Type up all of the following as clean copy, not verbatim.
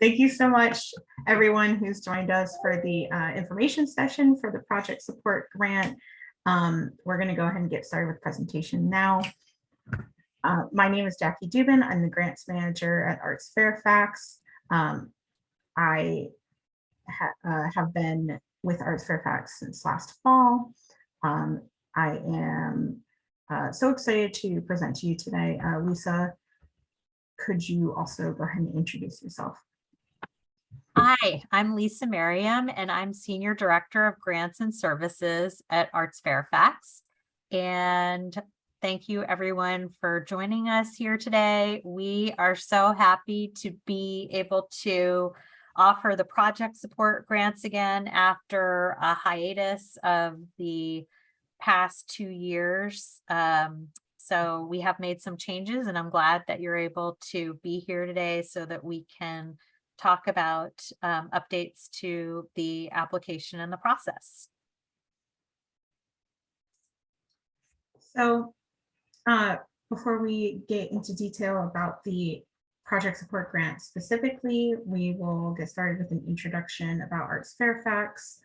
Thank you so much, everyone who's joined us for the information session for the project support grant. We're going to go ahead and get started with presentation now. My name is Jackie Dubin. I'm the grants manager at ArtsFairfax. I have been with ArtsFairfax since last fall. I am so excited to present to you today. Lisa, could you also go ahead and introduce yourself? Hi, I'm Lisa Merriam, and I'm Senior Director of Grants and Services at ArtsFairfax. And thank you everyone for joining us here today. We are so happy to be able to offer the project support grants again after a hiatus of the past 2 years. So we have made some changes, and I'm glad that you're able to be here today so that we can talk about updates to the application and the process. So before we get into detail about the project support grant specifically, we will get started with an introduction about ArtsFairfax.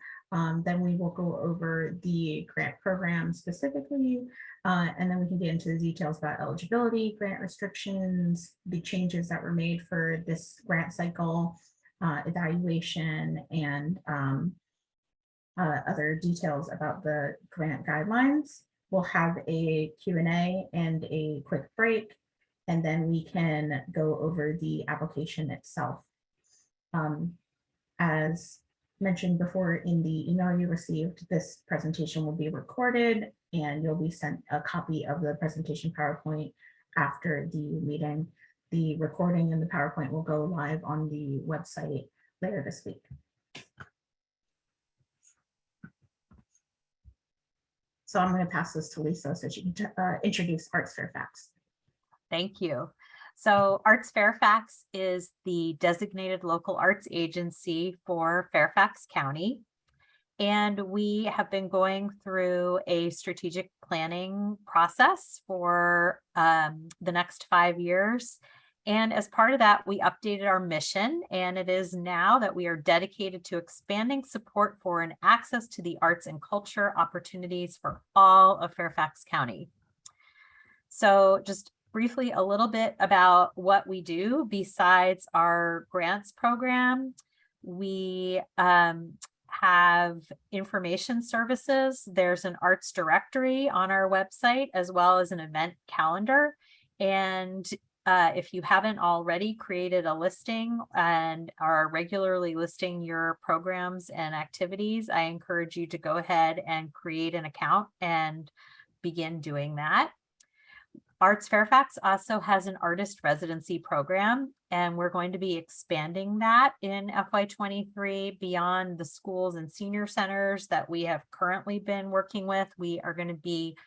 Then we will go over the grant program specifically, and then we can get into the details about eligibility, grant restrictions, the changes that were made for this grant cycle, evaluation, and other details about the grant guidelines. We'll have a Q&A and a quick break, and then we can go over the application itself. As mentioned before in the email you received, this presentation will be recorded and you'll be sent a copy of the presentation PowerPoint after the meeting. The recording and the PowerPoint will go live on the website later this week. So I'm going to pass this to Lisa so she can introduce ArtsFairfax. Thank you. So ArtsFairfax is the designated local arts agency for Fairfax County. And we have been going through a strategic planning process for the next 5 years. And as part of that, we updated our mission, and it is now that we are dedicated to expanding support for and access to the arts and culture opportunities for all of Fairfax County. So just briefly, a little bit about what we do besides our grants program. We have information services. There's an arts directory on our website, as well as an event calendar. And if you haven't already created a listing and are regularly listing your programs and activities, I encourage you to go ahead and create an account and begin doing that. ArtsFairfax also has an artist residency program, and we're going to be expanding that in FY23 beyond the schools and senior centers that we have currently been working with. We are going to be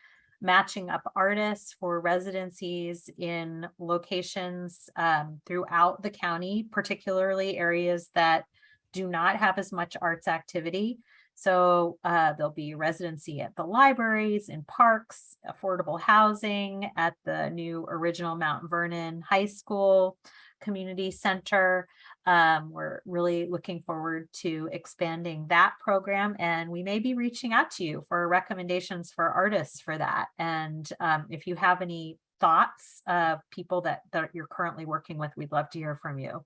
matching up artists for residencies in locations throughout the county, particularly areas that do not have as much arts activity. So there'll be residency at the libraries, in parks, affordable housing, at the new original Mount Vernon High School Community Center. We're really looking forward to expanding that program, and we may be reaching out to you for recommendations for artists for that. And if you have any thoughts of people that you're currently working with, we'd love to hear from you.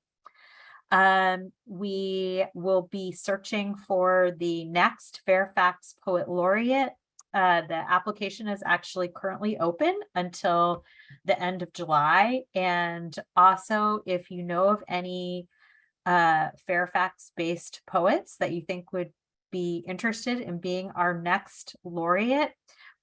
We will be searching for the next Fairfax Poet Laureate. The application is actually currently open until the end of July. And also, if you know of any Fairfax-based poets that you think would be interested in being our next laureate,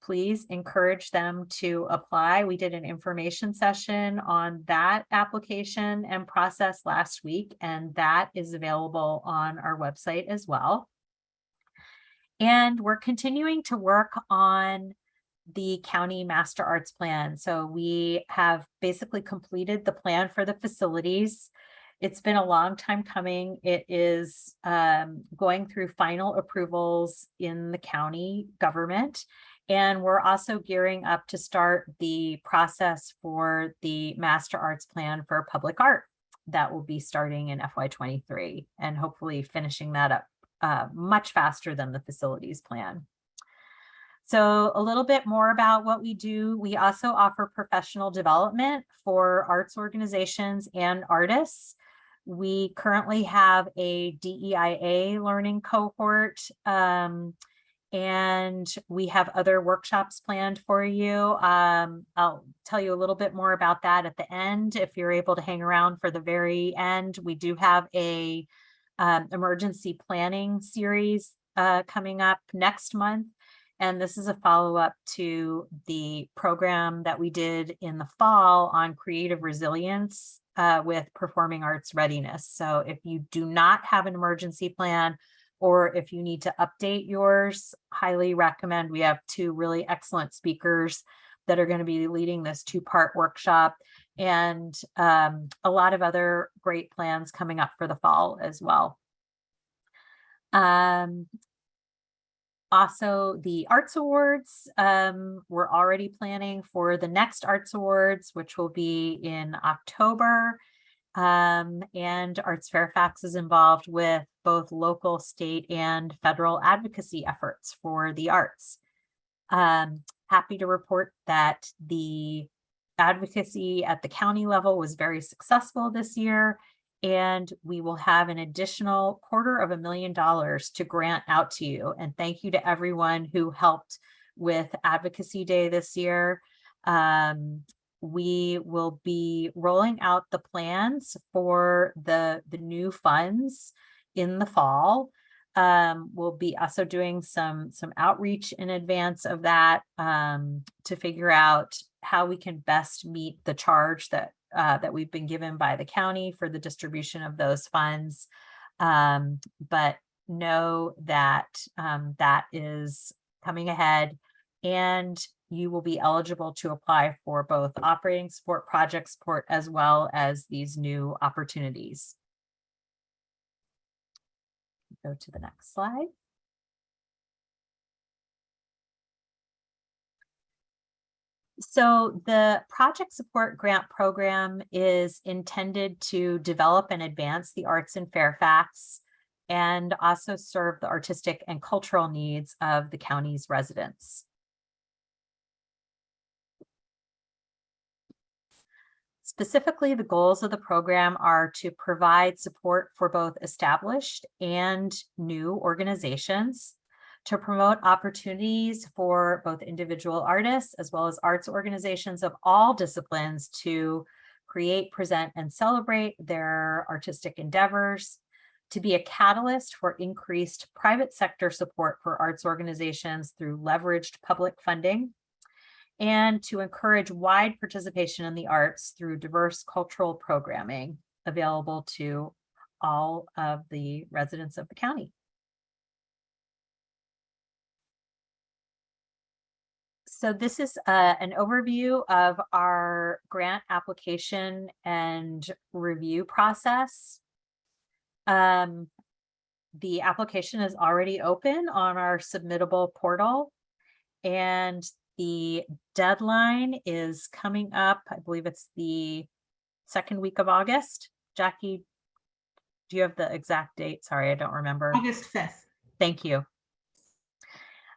please encourage them to apply. We did an information session on that application and process last week, and that is available on our website as well. And we're continuing to work on the county master arts plan. So we have basically completed the plan for the facilities. It's been a long time coming. It is going through final approvals in the county government. And we're also gearing up to start the process for the Master Arts Plan for public art. that will be starting in FY23 and hopefully finishing that up much faster than the facilities plan. So a little bit more about what we do. We also offer professional development for arts organizations and artists. We currently have a DEIA learning cohort, and we have other workshops planned for you. I'll tell you a little bit more about that at the end. If you're able to hang around for the very end, we do have a emergency planning series coming up next month. And this is a follow-up to the program that we did in the fall on creative resilience with performing arts readiness. So if you do not have an emergency plan, or if you need to update yours, highly recommend. We have two really excellent speakers that are going to be leading this 2-part workshop, and a lot of other great plans coming up for the fall as well. Also, the Arts Awards, we're already planning for the next Arts Awards, which will be in October. And ArtsFairfax is involved with both local, state, and federal advocacy efforts for the arts. Happy to report that the advocacy at the county level was very successful this year, and we will have an additional $250,000 to grant out to you. And thank you to everyone who helped with Advocacy Day this year. We will be rolling out the plans for the new funds in the fall. We'll be also doing some outreach in advance of that to figure out how we can best meet the charge that we've been given by the county for the distribution of those funds. But know that that is coming ahead, and you will be eligible to apply for both operating support, project support, as well as these new opportunities. Go to the next slide. So the Project Support Grant Program is intended to develop and advance the arts in Fairfax and also serve the artistic and cultural needs of the county's residents. Specifically, the goals of the program are to provide support for both established and new organizations, to promote opportunities for both individual artists as well as arts organizations of all disciplines to create, present, and celebrate their artistic endeavors, to be a catalyst for increased private sector support for arts organizations through leveraged public funding, and to encourage wide participation in the arts through diverse cultural programming available to all of the residents of the county. So this is an overview of our grant application and review process. The application is already open on our submittable portal, and the deadline is coming up. I believe it's the second week of August. Jackie, do you have the exact date? Sorry, I don't remember. August 5th. Thank you.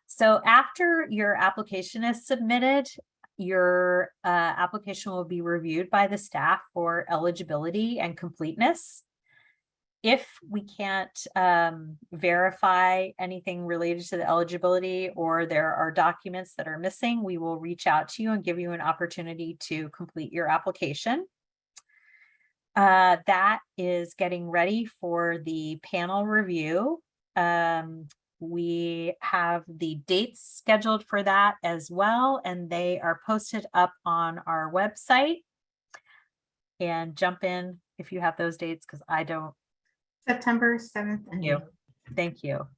So after your application is submitted, your application will be reviewed by the staff for eligibility and completeness. If we can't verify anything related to the eligibility, or there are documents that are missing, we will reach out to you and give you an opportunity to complete your application. That is getting ready for the panel review. We have the dates scheduled for that as well, and they are posted up on our website. And jump in if you have those dates, because I don't. September 7th and 8th. Thank you.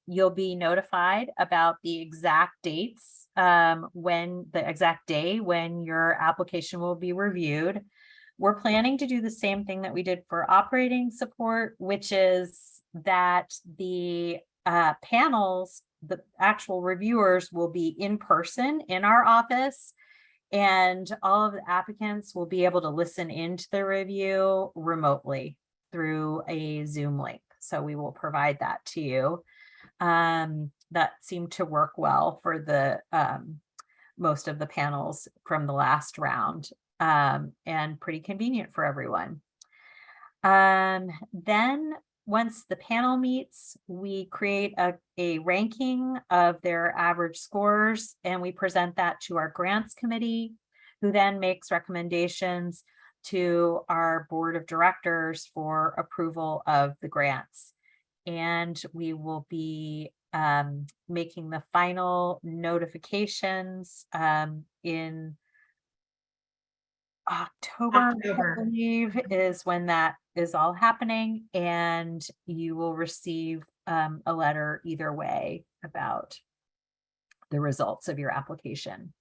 You'll be notified about the exact dates, when the exact day when your application will be reviewed. We're planning to do the same thing that we did for operating support, which is that the panels, the actual reviewers, will be in person in our office, And all of the applicants will be able to listen into the review remotely through a Zoom link. So we will provide that to you. That seemed to work well for the most of the panels from the last round, and pretty convenient for everyone. Then once the panel meets, we create a ranking of their average scores, and we present that to our grants committee, who then makes recommendations to our board of directors for approval of the grants. And we will be making the final notifications in October, I believe, is when that is all happening, and you will receive a letter either way about the results of your application.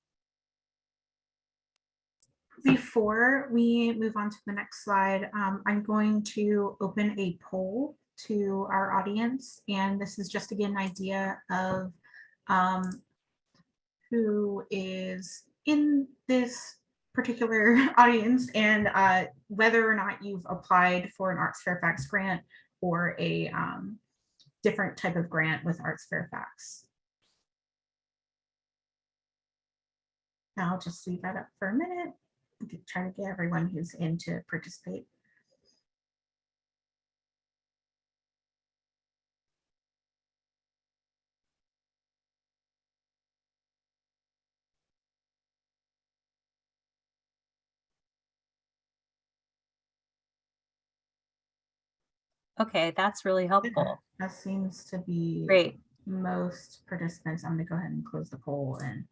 Before we move on to the next slide, I'm going to open a poll to our audience, and this is just to get an idea of who is in this particular audience and whether or not you've applied for an ArtsFairfax grant or a different type of grant with ArtsFairfax. I'll just leave that up for a minute. We could try to get everyone who's in to participate. Okay, that's really helpful. That seems to be Great. most participants. I'm going to go ahead and close the poll and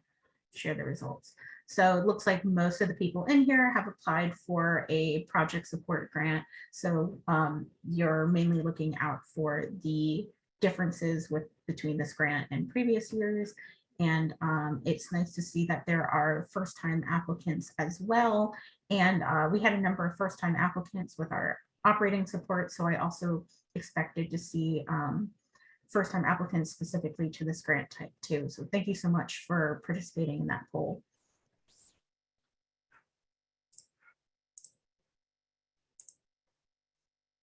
share the results. So it looks like most of the people in here have applied for a project support grant. So you're mainly looking out for the differences between this grant and previous years. And it's nice to see that there are first-time applicants as well. And we had a number of first-time applicants with our operating support. So I also expected to see first-time applicants specifically to this grant type too. So thank you so much for participating in that poll.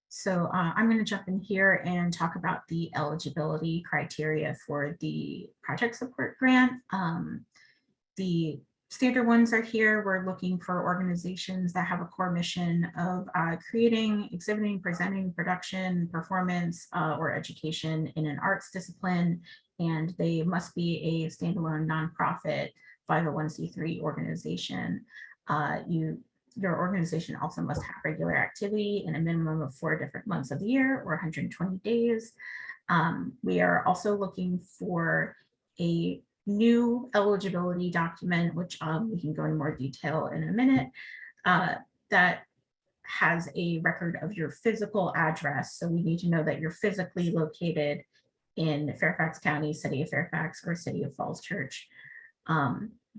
So I'm going to jump in here and talk about the eligibility criteria for the project support grant. The standard ones are here. We're looking for organizations that have a core mission of creating, exhibiting, presenting, production, performance, or education in an arts discipline, and they must be a standalone nonprofit 501c3 organization. Your organization also must have regular activity in a minimum of 4 different months of the year or 120 days. We are also looking for a new eligibility document, which we can go into more detail in a minute, that has a record of your physical address. So we need to know that you're physically located in Fairfax County, City of Fairfax, or City of Falls Church.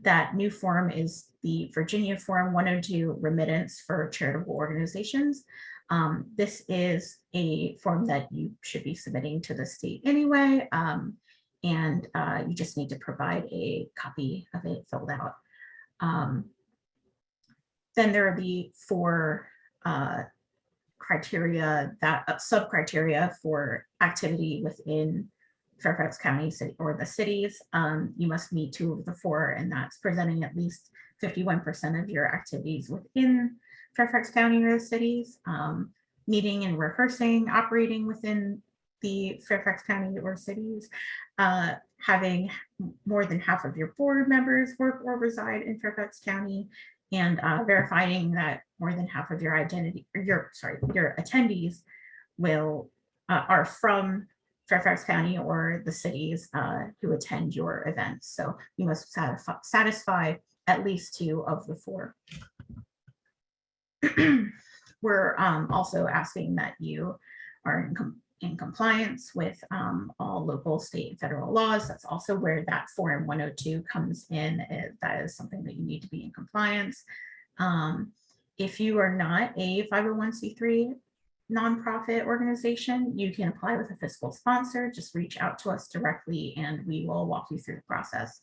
That new form is the Virginia Form 102 remittance for charitable organizations. This is a form that you should be submitting to the state anyway. And you just need to provide a copy of it filled out. Then there are the 4 criteria, that sub-criteria for activity within Fairfax County city or the cities. You must meet 2 of the 4, and that's presenting at least 51% of your activities within Fairfax County or the cities, meeting and rehearsing, operating within the Fairfax County or cities, having more than half of your board members work or reside in Fairfax County, and verifying that more than half of your your attendees are from Fairfax County or the cities who attend your events. So you must satisfy at least 2 of the 4. We're also asking that you are in compliance with all local, state, and federal laws. That's also where that Form 102 comes in. That is something that you need to be in compliance. If you are not a 501c3 nonprofit organization, you can apply with a fiscal sponsor. Just reach out to us directly and we will walk you through the process.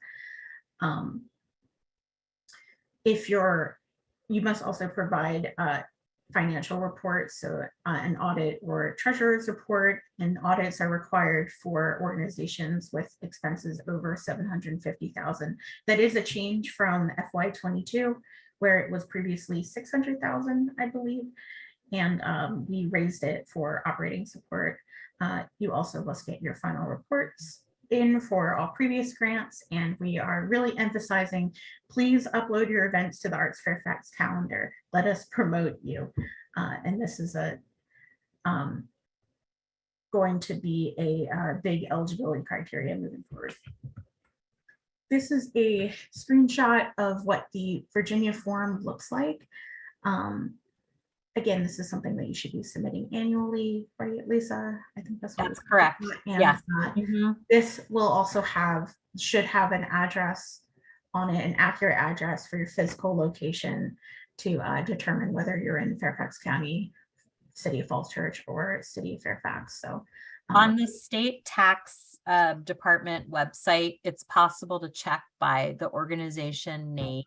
if you must also provide financial reports, so an audit or treasurer's report, and audits are required for organizations with expenses over 750,000. That is a change from FY22, where it was previously 600,000, I believe, and we raised it for operating support. You also must get your final reports in for all previous grants, and we are really emphasizing, please upload your events to the Arts Fairfax calendar. Let us promote you. And this is going to be a big eligibility criteria moving forward. This is a screenshot of what the Virginia form looks like. Again, this is something that you should be submitting annually, right, Lisa? I think that's correct. And Yes. this will also should have an address on it, an accurate address for your physical location to determine whether you're in Fairfax County, City of Falls Church, or City of Fairfax. So on the state tax department website, it's possible to check by the organization name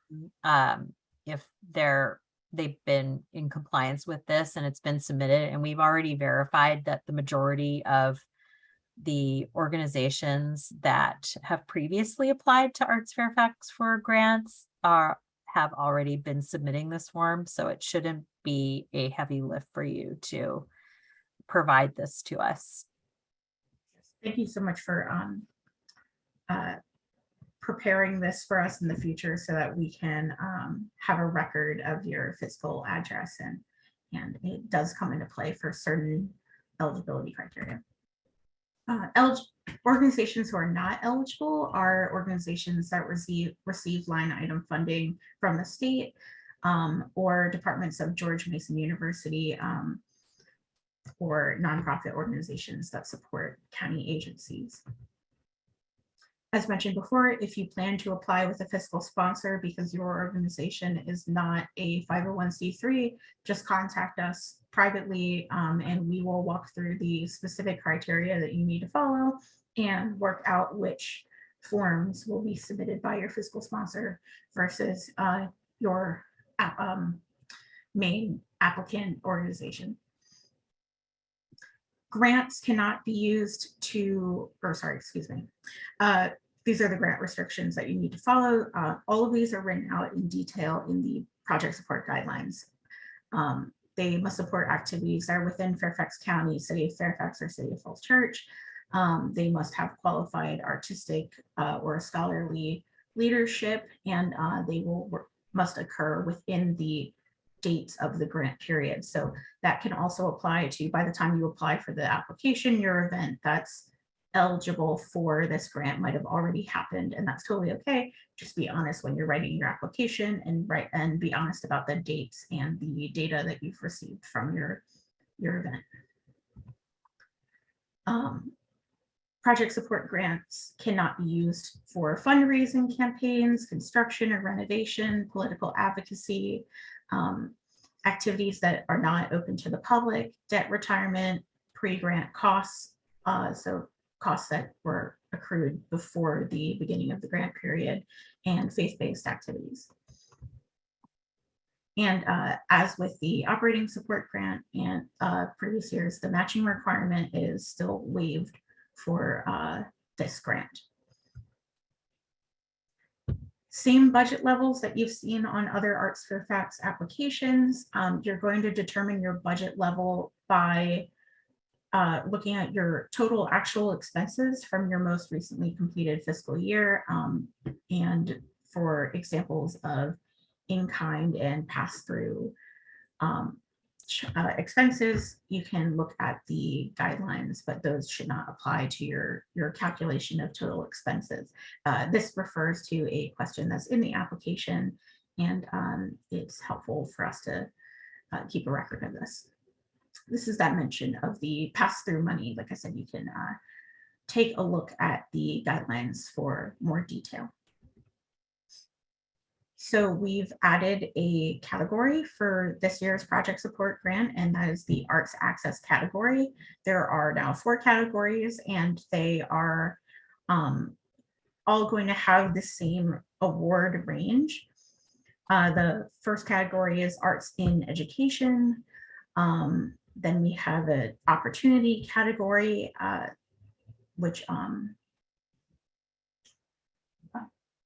if they've been in compliance with this and it's been submitted. And we've already verified that the majority of the organizations that have previously applied to Arts Fairfax for grants have already been submitting this form. So it shouldn't be a heavy lift for you to provide this to us. Thank you so much for preparing this for us in the future so that we can have a record of your physical address, and it does come into play for certain eligibility criteria. Organizations who are not eligible are organizations that receive line item funding from the state or departments of George Mason University, or nonprofit organizations that support county agencies. As mentioned before, if you plan to apply with a fiscal sponsor because your organization is not a 501c3, just contact us privately and we will walk through the specific criteria that you need to follow and work out which forms will be submitted by your fiscal sponsor versus your main applicant organization. Grants cannot be used to, or sorry, excuse me. These are the grant restrictions that you need to follow. All of these are written out in detail in the project support guidelines. They must support activities that are within Fairfax County, City of Fairfax, or City of Falls Church. They must have qualified artistic or scholarly leadership, and they must occur within the dates of the grant period. So that can also apply to, by the time you apply for the application, your event that's eligible for this grant might have already happened, and that's totally okay. Just be honest when you're writing your application, and be honest about the dates and the data that you've received from your event. Project support grants cannot be used for fundraising campaigns, construction or renovation, political advocacy, activities that are not open to the public, debt retirement, pre-grant costs, so costs that were accrued before the beginning of the grant period, and faith-based activities. And as with the operating support grant and previous years, the matching requirement is still waived for this grant. Same budget levels that you've seen on other Arts Fairfax applications. You're going to determine your budget level by looking at your total actual expenses from your most recently completed fiscal year. And for examples of in-kind and pass-through expenses, you can look at the guidelines, but those should not apply to your calculation of total expenses. This refers to a question that's in the application, and it's helpful for us to keep a record of this. This is that mention of the pass-through money. Like I said, you can take a look at the guidelines for more detail. So we've added a category for this year's project support grant, and that is the Arts Access category. There are now 4 categories, and they are all going to have the same award range. The first category is arts in education. Then we have an opportunity category, which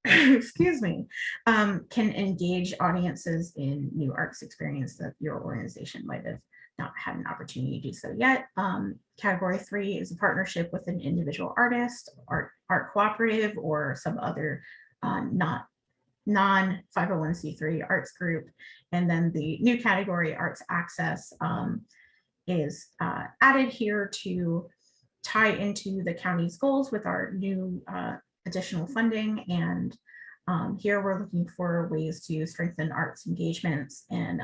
excuse me, can engage audiences in new arts experience that your organization might have not had an opportunity to do so yet. Category 3 is a partnership with an individual artist, art cooperative, or some other non-501c3 arts group. And then the new category, arts access, is added here to tie into the county's goals with our new additional funding. And here we're looking for ways to strengthen arts engagements and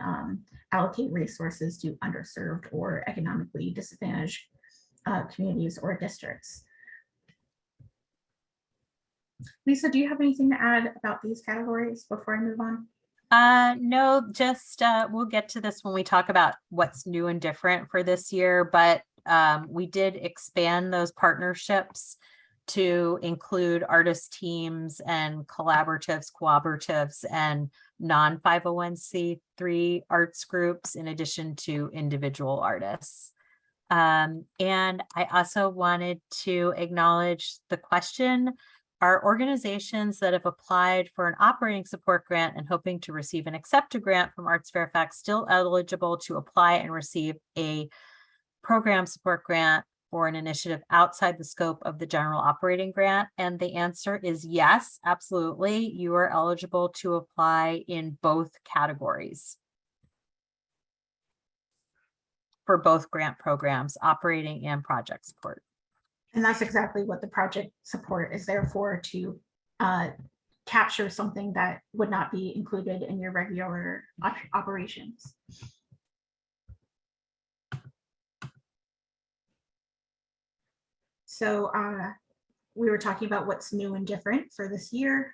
allocate resources to underserved or economically disadvantaged communities or districts. Lisa, do you have anything to add about these categories before I move on? No, just we'll get to this when we talk about what's new and different for this year, but we did expand those partnerships to include artist teams and cooperatives, and non-501c3 arts groups, in addition to individual artists. And I also wanted to acknowledge the question: are organizations that have applied for an operating support grant and hoping to receive and accept a grant from ArtsFairfax still eligible to apply and receive a program support grant for an initiative outside the scope of the general operating grant? And the answer is yes, absolutely. You are eligible to apply in both categories for both grant programs, operating and project support. And that's exactly what the project support is there for, to capture something that would not be included in your regular operations. So we were talking about what's new and different for this year.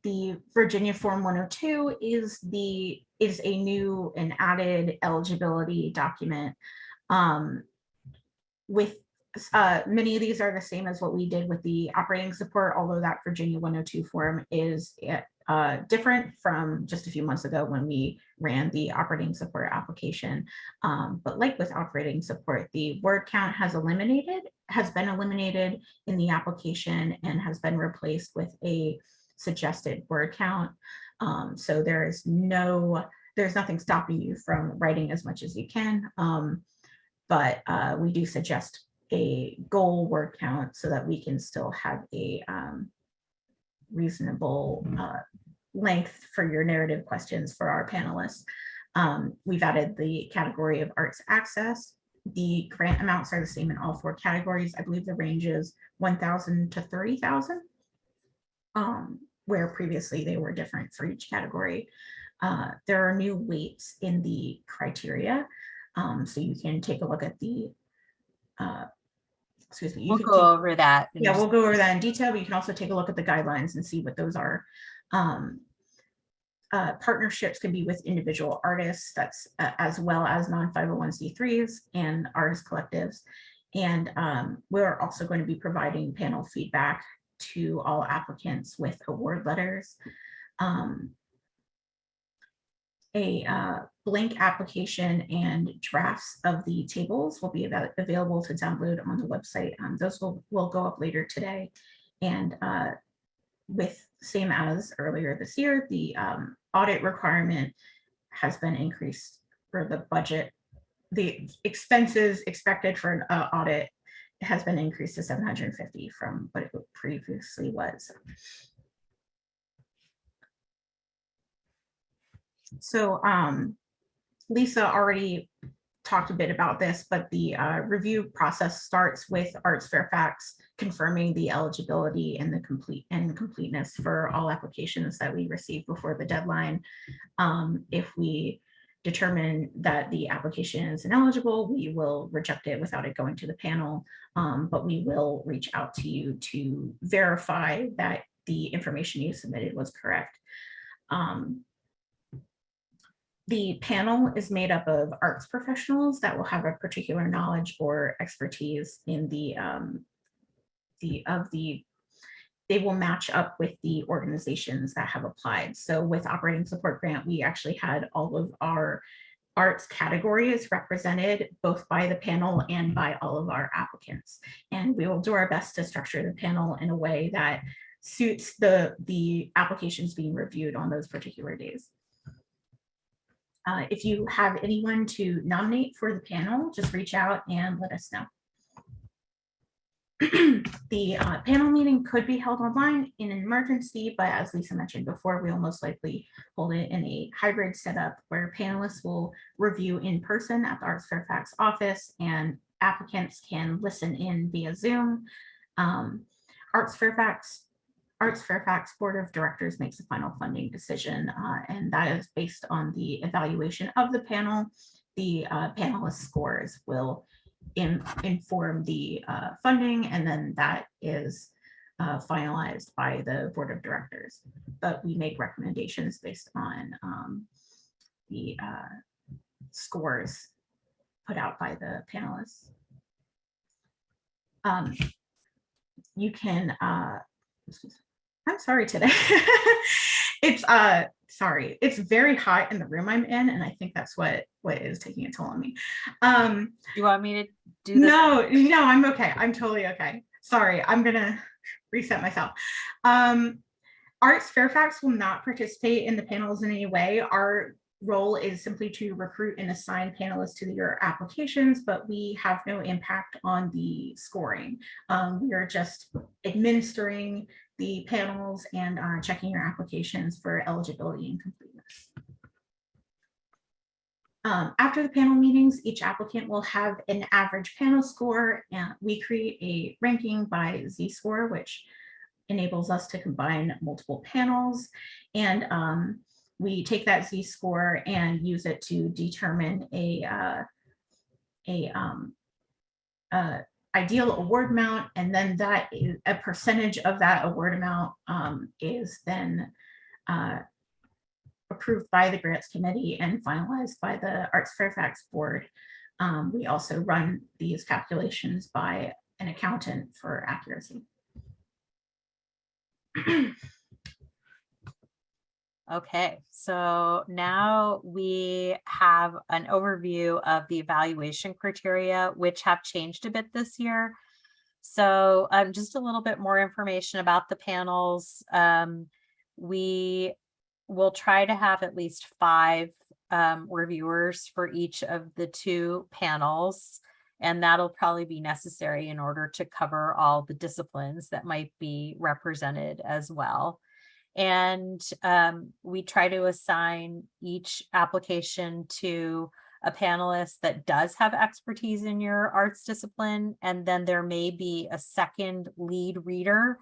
The Virginia Form 102 is a new and added eligibility document. With many of these are the same as what we did with the operating support, although that Virginia 102 form is different from just a few months ago when we ran the operating support application. But like with operating support, the word count has been eliminated in the application and has been replaced with a suggested word count. So there's nothing stopping you from writing as much as you can. But we do suggest a goal word count so that we can still have a reasonable length for your narrative questions for our panelists. We've added the category of arts access. The grant amounts are the same in all 4 categories. I believe the range is 1,000 to 30,000, where previously they were different for each category. There are new weights in the criteria. So you can take a look at the, excuse me. We'll go over that. Yeah, we'll go over that in detail, but you can also take a look at the guidelines and see what those are. Partnerships can be with individual artists, that's as well as non-501c3s and artist collectives. And we're also going to be providing panel feedback to all applicants with award letters. A blank application and drafts of the tables will be available to download on the website. Those will go up later today. And with same as earlier this year, the audit requirement has been increased for the budget. The expenses expected for an audit has been increased to $750 from what it previously was. So Lisa already talked a bit about this, but the review process starts with ArtsFairfax confirming the eligibility and the completeness for all applications that we receive before the deadline. If we determine that the application is ineligible, we will reject it without it going to the panel, but we will reach out to you to verify that the information you submitted was correct. The panel is made up of arts professionals that will have a particular knowledge or expertise in the they will match up with the organizations that have applied. So with Operating Support Grant, we actually had all of our arts categories represented both by the panel and by all of our applicants. And we will do our best to structure the panel in a way that suits the applications being reviewed on those particular days. If you have anyone to nominate for the panel, just reach out and let us know. The panel meeting could be held online in an emergency, but as Lisa mentioned before, we will most likely hold it in a hybrid setup where panelists will review in person at the ArtsFairfax office and applicants can listen in via Zoom. ArtsFairfax Board of Directors makes the final funding decision, and that is based on the evaluation of the panel. The panelist scores will inform the funding, and then that is finalized by the Board of Directors. But we make recommendations based on the scores put out by the panelists. You can, I'm sorry today. It's very hot in the room I'm in, and I think that's what is taking a toll on me. You want me to do this? No, I'm okay. I'm totally okay. Sorry, I'm gonna reset myself. ArtsFairfax will not participate in the panels in any way. Our role is simply to recruit and assign panelists to your applications, but we have no impact on the scoring. We are just administering the panels and checking your applications for eligibility and completeness. After the panel meetings, each applicant will have an average panel score, and we create a ranking by Z-score, which enables us to combine multiple panels. And we take that Z-score and use it to determine a ideal award amount, and then that is a percentage of that award amount is then approved by the grants committee and finalized by the ArtsFairfax board. We also run these calculations by an accountant for accuracy. Okay, so now we have an overview of the evaluation criteria, which have changed a bit this year. So just a little bit more information about the panels. We will try to have at least 5 reviewers for each of the 2 panels, and that'll probably be necessary in order to cover all the disciplines that might be represented as well. And we try to assign each application to a panelist that does have expertise in your arts discipline. And then there may be a second lead reader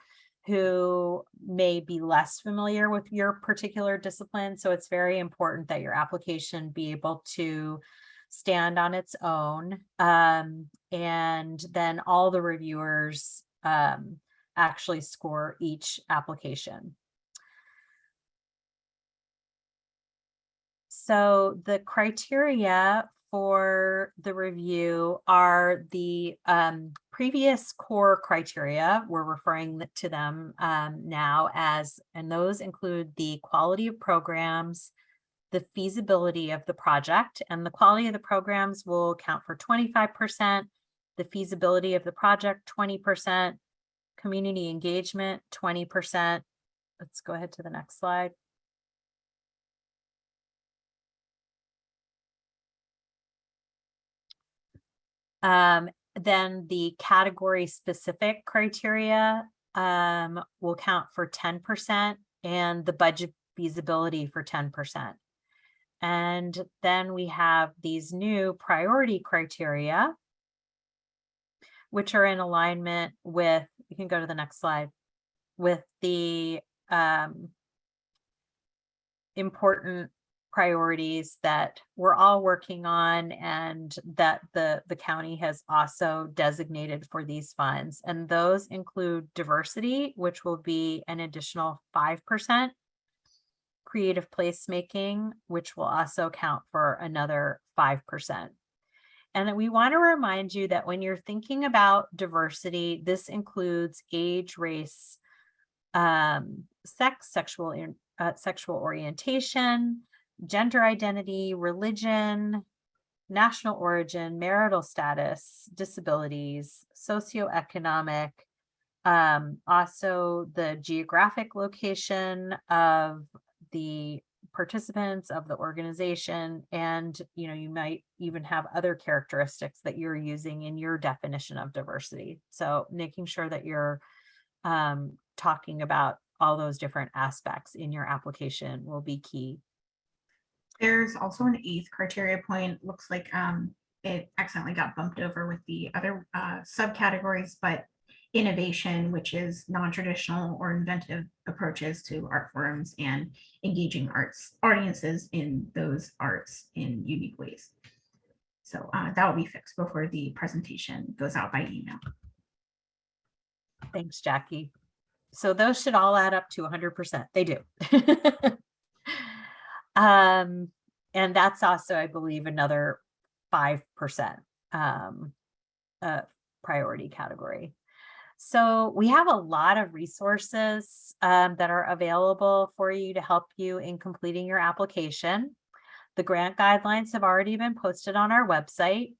who may be less familiar with your particular discipline. So it's very important that your application be able to stand on its own. And then all the reviewers actually score each application. So the criteria for the review are the previous core criteria. We're referring to them now as, and those include the quality of programs, the feasibility of the project, and the quality of the programs will count for 25%, the feasibility of the project 20%, community engagement 20%. Let's go ahead to the next slide. Then the category specific criteria will count for 10% and the budget feasibility for 10%. And then we have these new priority criteria, which are in alignment with, you can go to the next slide, with the important priorities that we're all working on and that the county has also designated for these funds. And those include diversity, which will be an additional 5%, creative placemaking, which will also count for another 5%. And we want to remind you that when you're thinking about diversity, this includes age, race, sex, sexual orientation, gender identity, religion, national origin, marital status, disabilities, socioeconomic, also the geographic location of the participants of the organization, and you might even have other characteristics that you're using in your definition of diversity. So making sure that you're talking about all those different aspects in your application will be key. There's also an 8th criteria point. Looks like it accidentally got bumped over with the other subcategories, but innovation, which is non-traditional or inventive approaches to art forms and engaging arts audiences in those arts in unique ways. So that will be fixed before the presentation goes out by email. Thanks, Jackie. So those should all add up to 100%. They do. And that's also, I believe, another 5% priority category. So we have a lot of resources that are available for you to help you in completing your application. The grant guidelines have already been posted on our website.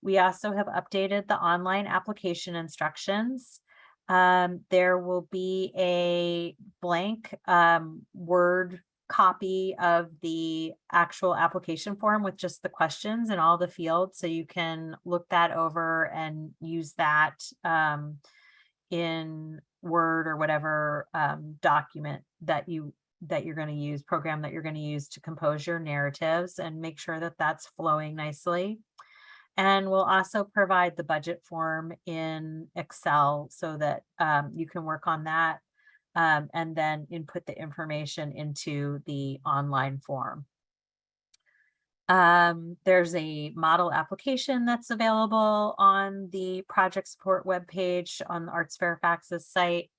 We also have updated the online application instructions. There will be a blank Word copy of the actual application form with just the questions and all the fields, so you can look that over and use that in Word or whatever document that you're going to use, program that you're going to use to compose your narratives, and make sure that that's flowing nicely. And we'll also provide the budget form in Excel so that you can work on that and then input the information into the online form. There's a model application that's available on the project support webpage on the ArtsFairfax's site.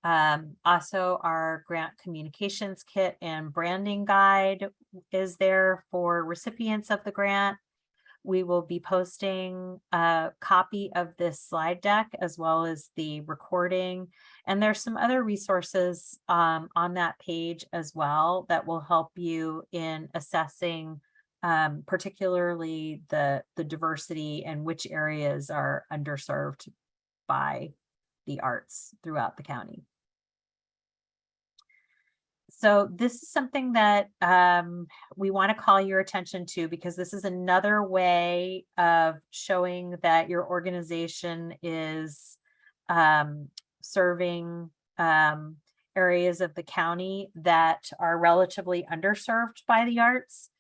Also, our grant communications kit and branding guide is there for recipients of the grant. We will be posting a copy of this slide deck as well as the recording. And there's some other resources on that page as well that will help you in assessing particularly the diversity and which areas are underserved by the arts throughout the county. So this is something that we want to call your attention to, because this is another way of showing that your organization is serving areas of the county that are relatively underserved by the arts.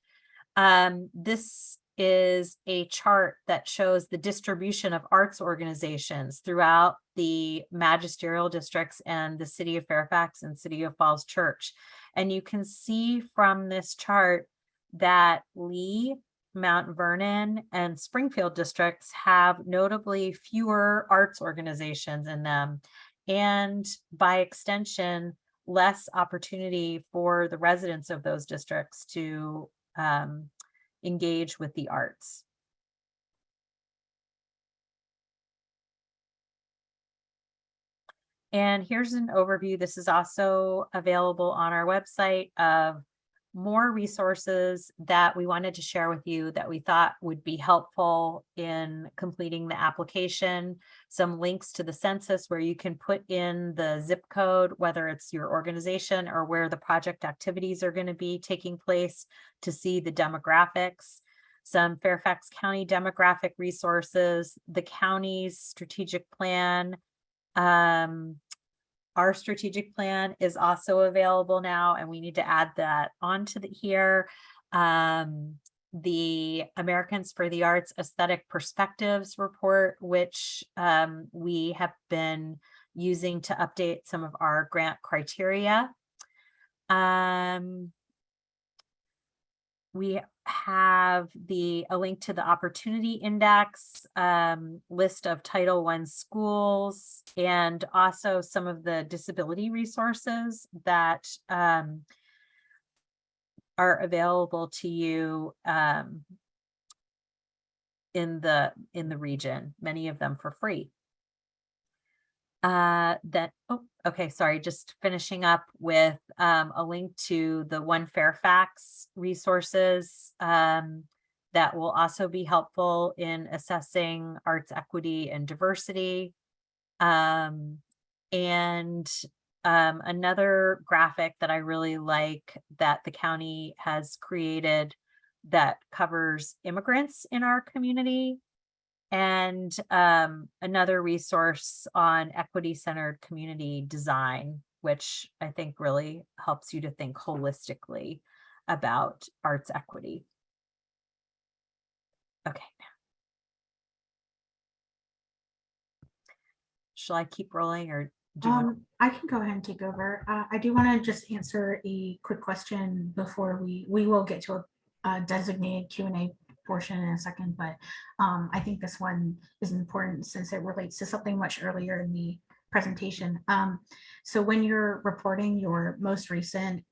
This is a chart that shows the distribution of arts organizations throughout the magisterial districts and the City of Fairfax and City of Falls Church. And you can see from this chart that Lee, Mount Vernon, and Springfield districts have notably fewer arts organizations in them, and by extension, less opportunity for the residents of those districts to engage with the arts. And here's an overview. This is also available on our website of more resources that we wanted to share with you that we thought would be helpful in completing the application. Some links to the census where you can put in the zip code, whether it's your organization or where the project activities are going to be taking place, to see the demographics. Some Fairfax County demographic resources, the county's strategic plan. Our strategic plan is also available now, and we need to add that onto here. The Americans for the Arts Aesthetic Perspectives report, which we have been using to update some of our grant criteria. We have a link to the Opportunity Index, list of Title I schools, and also some of the disability resources that are available to you in the region, many of them for free. Okay, sorry, just finishing up with a link to the One Fairfax resources that will also be helpful in assessing arts equity and diversity. Um, and another graphic that I really like that the county has created that covers immigrants in our community, and another resource on equity-centered community design, which I think really helps you to think holistically about arts equity. Okay. Shall I keep rolling, or do you want? I can go ahead and take over. I do want to just answer a quick question before we will get to a designated Q&A portion in a second, but I think this one is important since it relates to something much earlier in the presentation. So when you're reporting your most recent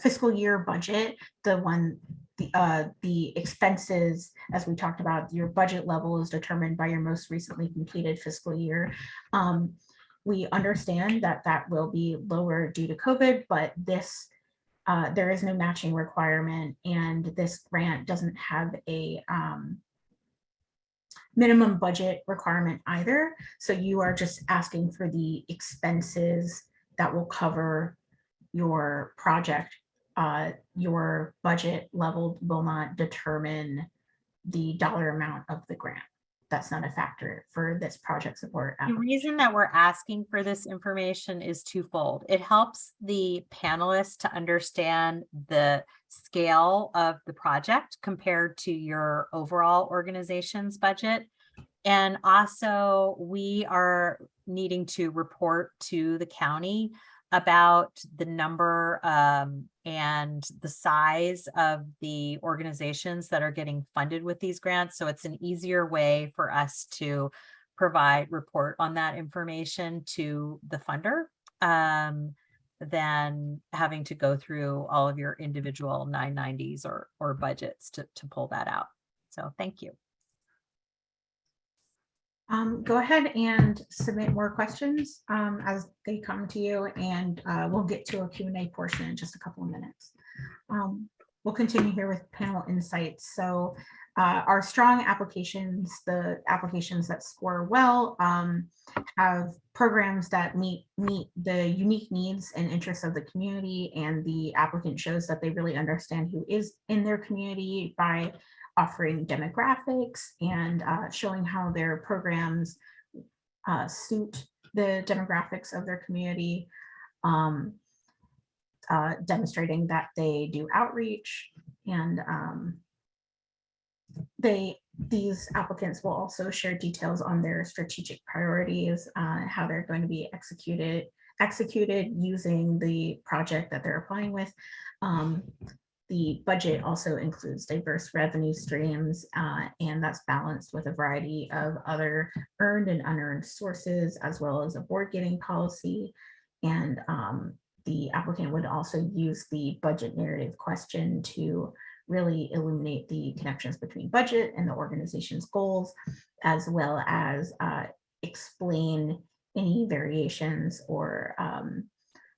fiscal year budget, the expenses, as we talked about, your budget level is determined by your most recently completed fiscal year. We understand that that will be lower due to COVID, but there is no matching requirement, and this grant doesn't have a minimum budget requirement either. So you are just asking for the expenses that will cover your project. Your budget level will not determine the dollar amount of the grant. That's not a factor for this project support The application. reason that we're asking for this information is twofold. It helps the panelists to understand the scale of the project compared to your overall organization's budget. And also, we are needing to report to the county about the number and the size of the organizations that are getting funded with these grants. So it's an easier way for us to report on that information to the funder than having to go through all of your individual 990s or budgets to pull that out. So thank you. Go ahead and submit more questions as they come to you, and we'll get to a Q&A portion in just a couple of minutes. We'll continue here with panel insights. So our strong applications, the applications that score well, have programs that meet the unique needs and interests of the community, and the applicant shows that they really understand who is in their community by offering demographics and showing how their programs suit the demographics of their community, demonstrating that they do outreach, and these applicants will also share details on their strategic priorities, how they're going to be executed using the project that they're applying with. The budget also includes diverse revenue streams, and that's balanced with a variety of other earned and unearned sources, as well as a board getting policy. And the applicant would also use the budget narrative question to really illuminate the connections between budget and the organization's goals, as well as explain any variations or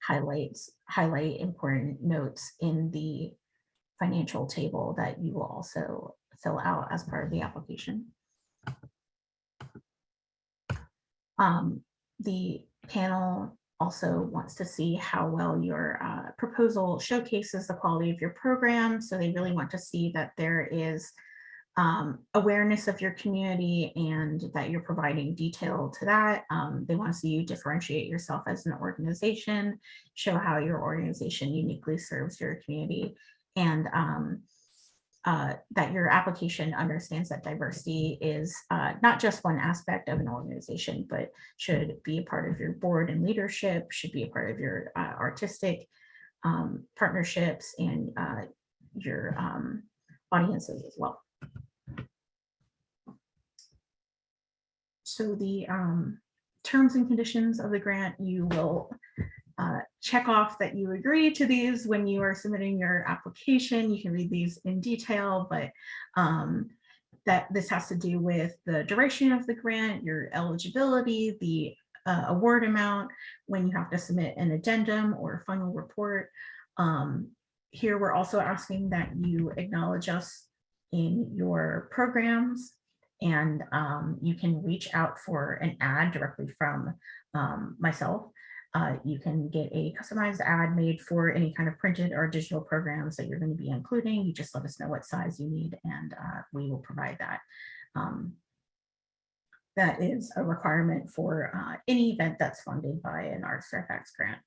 highlight important notes in the financial table that you will also fill out as part of the application. The panel also wants to see how well your proposal showcases the quality of your program. So they really want to see that there is awareness of your community and that you're providing detail to that. They want to see you differentiate yourself as an organization, show how your organization uniquely serves your community, and that your application understands that diversity is not just one aspect of an organization, but should be a part of your board and leadership, should be a part of your artistic partnerships and your audiences as well. So the terms and conditions of the grant, you will check off that you agree to these when you are submitting your application. You can read these in detail, but that this has to do with the duration of the grant, your eligibility, the award amount, when you have to submit an addendum or final report. Here, we're also asking that you acknowledge us in your programs, and you can reach out for an ad directly from myself. You can get a customized ad made for any kind of printed or digital programs that you're going to be including. You just let us know what size you need, and we will provide that. That is a requirement for any event that's funded by an ArtsFairfax grant.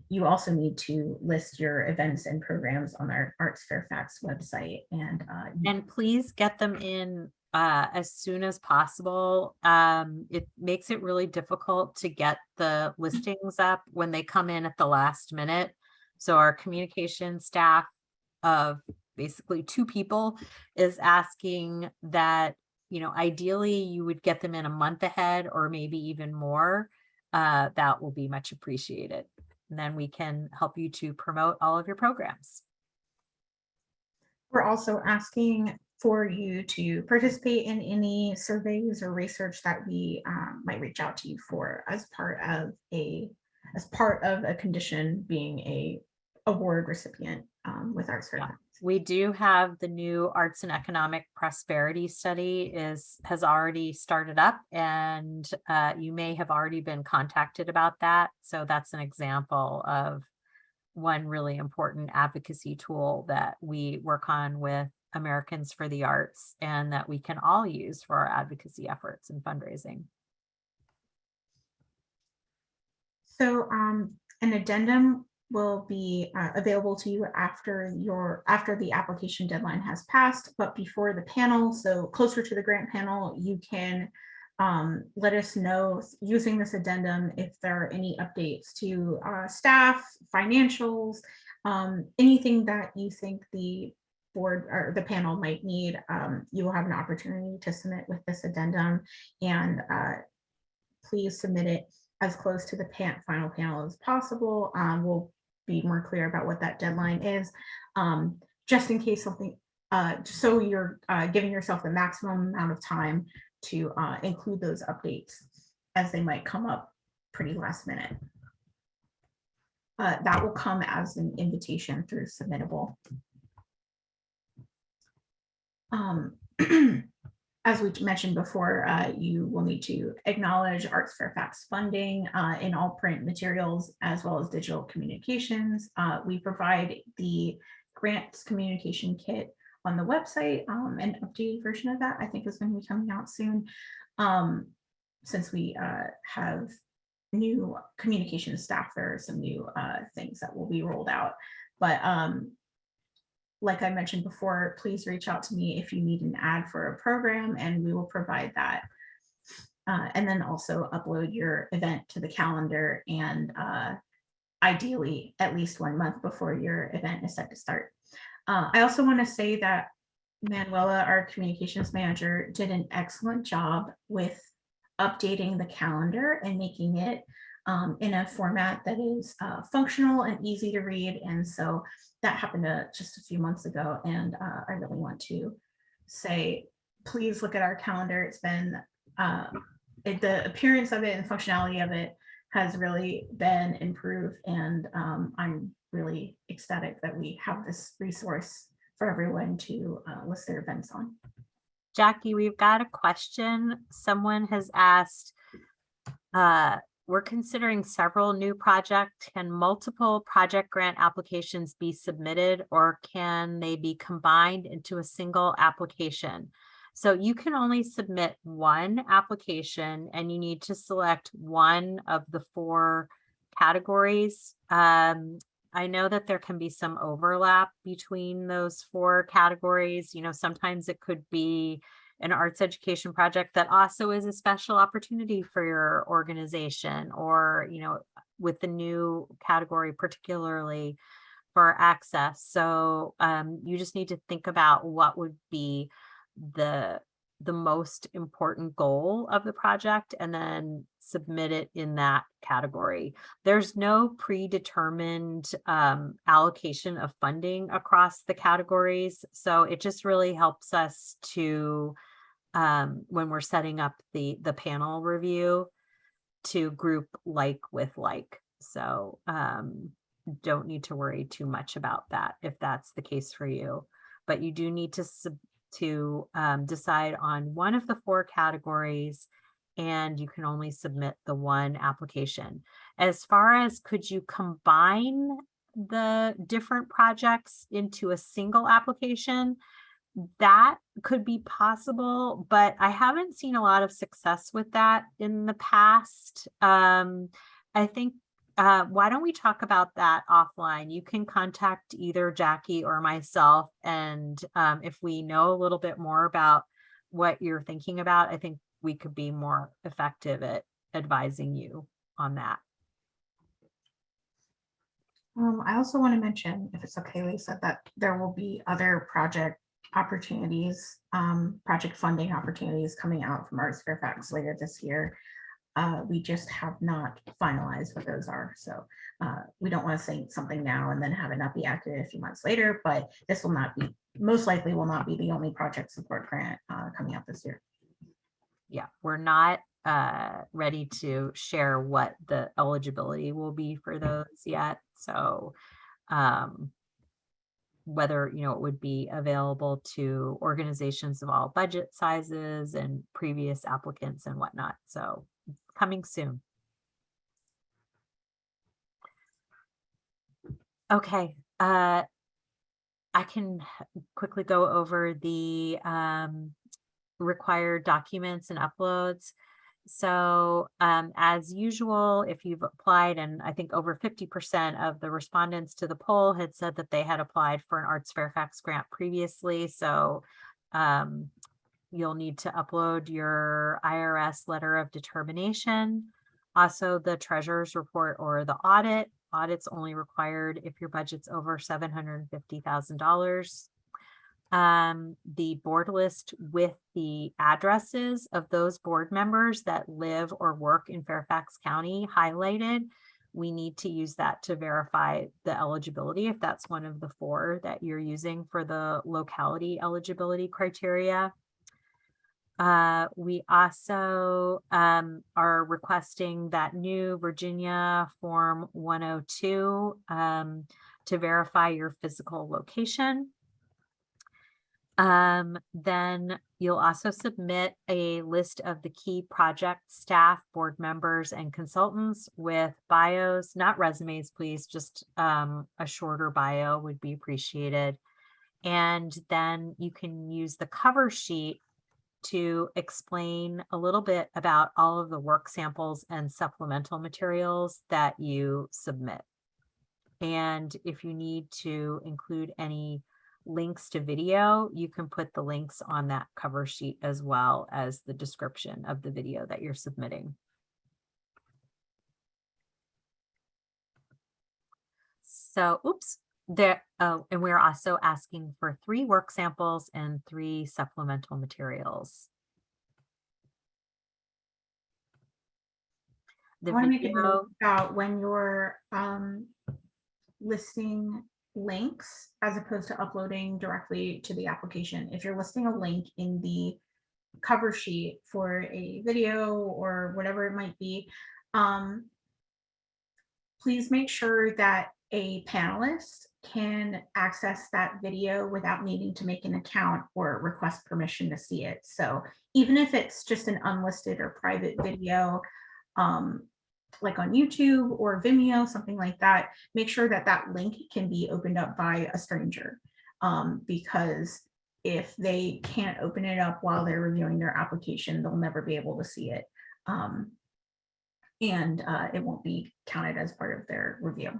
You also need to list your events and programs on our ArtsFairfax website, And please get them in as soon as possible. It makes it really difficult to get the listings up when they come in at the last minute. So our communication staff of basically 2 people is asking that, ideally you would get them in a month ahead or maybe even more. That will be much appreciated. And then we can help you to promote all of your programs. we're also asking for you to participate in any surveys or research that we might reach out to you for as part of a condition being a award recipient with ArtsFairfax. We do have the new Arts and Economic Prosperity Study has already started up, and you may have already been contacted about that. So that's an example of one really important advocacy tool that we work on with Americans for the Arts, and that we can all use for our advocacy efforts and fundraising. So an addendum will be available to you after the application deadline has passed, but before the panel, so closer to the grant panel, you can let us know using this addendum if there are any updates to staff, financials, anything that you think the board or the panel might need. You will have an opportunity to submit with this addendum, and please submit it as close to the final panel as possible. We'll be more clear about what that deadline is, just in case something, so you're giving yourself the maximum amount of time to include those updates as they might come up pretty last minute. That will come as an invitation through Submittable. As we mentioned before, you will need to acknowledge ArtsFairfax funding in all print materials as well as digital communications. We provide the grants communication kit on the website. An updated version of that I think is going to be coming out soon, since we have new communication staff. There are some new things that will be rolled out, but like I mentioned before, please reach out to me if you need an ad for a program, and we will provide that. And then also upload your event to the calendar, and ideally at least 1 month before your event is set to start. I also want to say that Manuela, our communications manager, did an excellent job with updating the calendar and making it in a format that is functional and easy to read. And so that happened just a few months ago. And I really want to say, please look at our calendar. It's been, the appearance of it and functionality of it has really been improved. And I'm really ecstatic that we have this resource for everyone to list their events on. Jackie, we've got a question. Someone has asked, we're considering several new projects. Can multiple project grant applications be submitted, or can they be combined into a single application? So you can only submit one application, and you need to select one of the 4 categories. I know that there can be some overlap between those 4 categories. Sometimes it could be an arts education project that also is a special opportunity for your organization, or, with the new category, particularly for access. So you just need to think about what would be the most important goal of the project, and then submit it in that category. There's no predetermined allocation of funding across the categories. So it just really helps us to, when we're setting up the panel review, to group like with like. So don't need to worry too much about that if that's the case for you. But you do need to decide on one of the 4 categories, and you can only submit the 1 application. As far as could you combine the different projects into a single application, that could be possible, but I haven't seen a lot of success with that in the past. I think why don't we talk about that offline? You can contact either Jackie or myself, and if we know a little bit more about what you're thinking about, I think we could be more effective at advising you on that. I also want to mention, if it's okay, Lisa, that there will be other project opportunities, project funding opportunities coming out from ArtsFairfax later this year. We just have not finalized what those are. So we don't want to say something now and then have it not be accurate a few months later, but this will not be, most likely will not be the only project support grant coming out this year. Yeah, we're not ready to share what the eligibility will be for those yet. So whether, it would be available to organizations of all budget sizes and previous applicants and whatnot. So coming soon. Okay, I can quickly go over the required documents and uploads. So as usual, if you've applied, and I think over 50% of the respondents to the poll had said that they had applied for an ArtsFairfax grant previously. So you'll need to upload your IRS letter of determination, also the treasurer's report or the audit. Audit's only required if your budget's over $750,000. The board list with the addresses of those board members that live or work in Fairfax County highlighted. We need to use that to verify the eligibility if that's one of the 4 that you're using for the locality eligibility criteria. We also are requesting that new Virginia Form 102 to verify your physical location. Then you'll also submit a list of the key project staff, board members, and consultants with bios, not resumes, please, just a shorter bio would be appreciated. And then you can use the cover sheet to explain a little bit about all of the work samples and supplemental materials that you submit. And if you need to include any links to video, you can put the links on that cover sheet as well as the description of the video that you're submitting. So, and we're also asking for 3 work samples and 3 supplemental materials. The I want to make a video note about when you're listing links as opposed to uploading directly to the application. If you're listing a link in the cover sheet for a video or whatever it might be, please make sure that a panelist can access that video without needing to make an account or request permission to see it. So even if it's just an unlisted or private video, like on YouTube or Vimeo, something like that, make sure that that link can be opened up by a stranger, because if they can't open it up while they're reviewing their application, they'll never be able to see it. And it won't be counted as part of their review.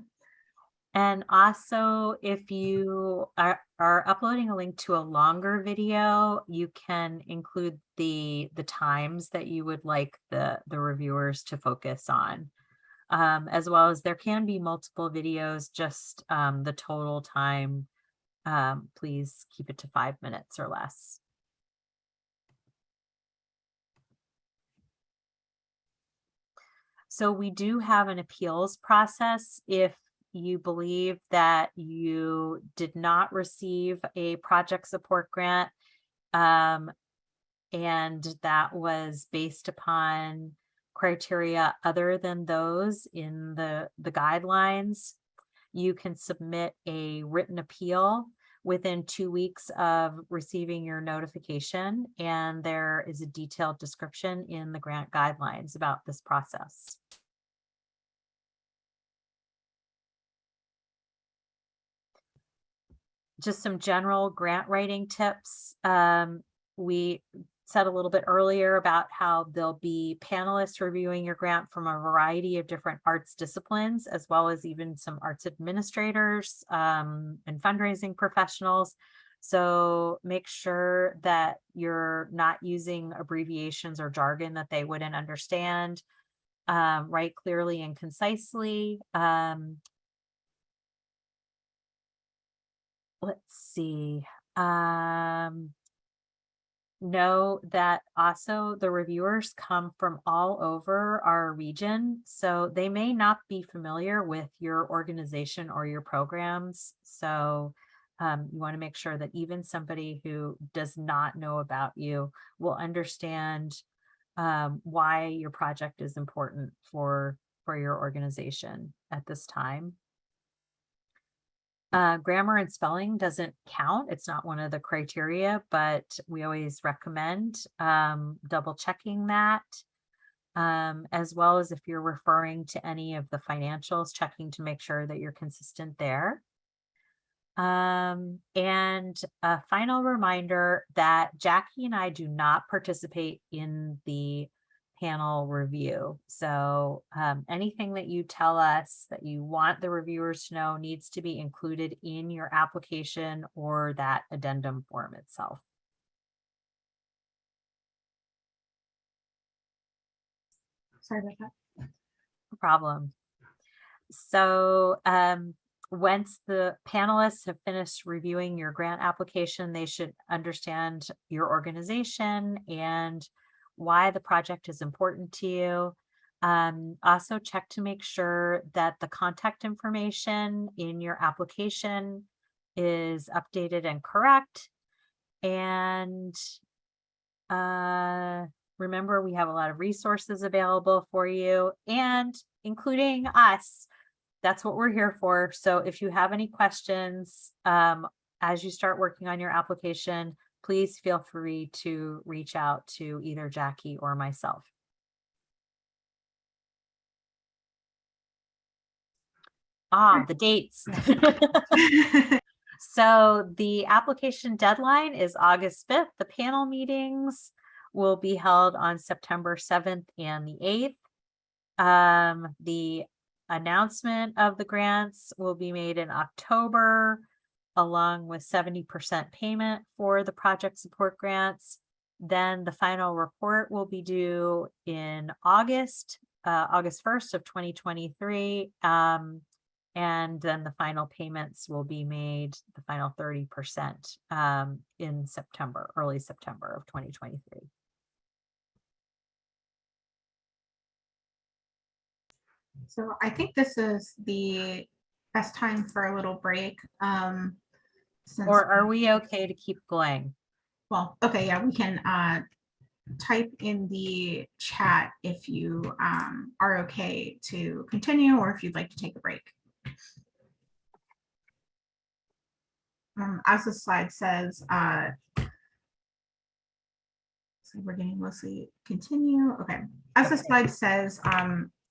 And also, if you are uploading a link to a longer video, you can include the times that you would like the reviewers to focus on, as well as there can be multiple videos, just the total time. Please keep it to 5 minutes or less. So we do have an appeals process if you believe that you did not receive a project support grant, and that was based upon criteria other than those in the guidelines, you can submit a written appeal within 2 weeks of receiving your notification, and there is a detailed description in the grant guidelines about this process. Just some general grant writing tips. We said a little bit earlier about how there'll be panelists reviewing your grant from a variety of different arts disciplines, as well as even some arts administrators and fundraising professionals. So make sure that you're not using abbreviations or jargon that they wouldn't understand. Write clearly and concisely. Let's see. Know that also the reviewers come from all over our region, so they may not be familiar with your organization or your programs. So you want to make sure that even somebody who does not know about you will understand why your project is important for your organization at this time. Grammar and spelling doesn't count. It's not one of the criteria, but we always recommend double checking that, as well as if you're referring to any of the financials, checking to make sure that you're consistent there. And a final reminder that Jackie and I do not participate in the panel review. So anything that you tell us that you want the reviewers to know needs to be included in your application or that addendum form itself. Sorry about that. No problem. So once the panelists have finished reviewing your grant application, they should understand your organization and why the project is important to you. Also check to make sure that the contact information in your application is updated and correct. And remember, we have a lot of resources available for you, and including us. That's what we're here for. So if you have any questions as you start working on your application, please feel free to reach out to either Jackie or myself. The dates. So the application deadline is August 5th. The panel meetings will be held on September 7th and the 8th. The announcement of the grants will be made in October, along with 70% payment for the project support grants. Then the final report will be due in August 1st of 2023. And then the final payments will be made, the final 30% in September, early September of 2023. So I think this is the best time for a little break. Or are we okay to keep going? Well, okay, yeah, we can type in the chat if you are okay to continue or if you'd like to take a break. As the slide says, so we're getting mostly continue. Okay, as the slide says,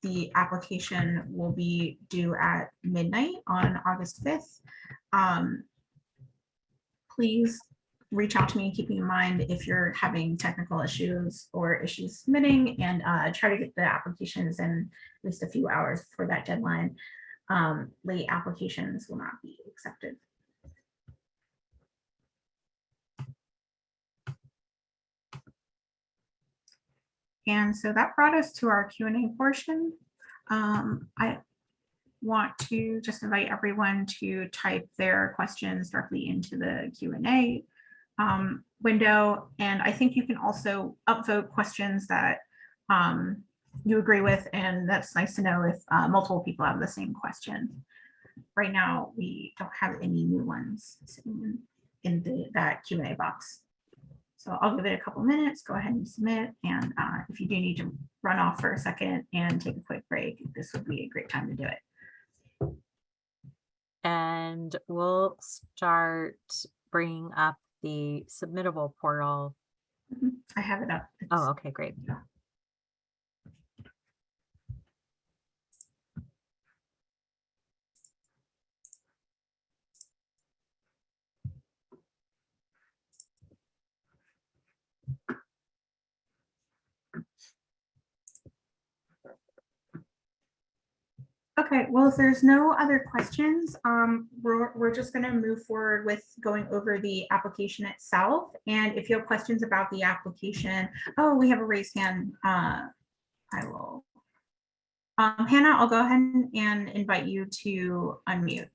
the application will be due at midnight on August 5th. Please reach out to me, keeping in mind if you're having technical issues or issues submitting, and try to get the applications in at least a few hours for that deadline. Late applications will not be accepted. And so that brought us to our Q&A portion. I want to just invite everyone to type their questions directly into the Q&A window. And I think you can also upvote questions that you agree with, and that's nice to know if multiple people have the same question. Right now, we don't have any new ones sitting in that Q&A box. So I'll give it a couple minutes, go ahead and submit. And if you do need to run off for a second and take a quick break, this would be a great time to do it. And we'll start bringing up the submittable portal. I have it up. Oh, okay, great. Okay, well, if there's no other questions, we're just going to move forward with going over the application itself. And if you have questions about the application, oh, we have a raised hand. I will. Hannah, I'll go ahead and invite you to unmute.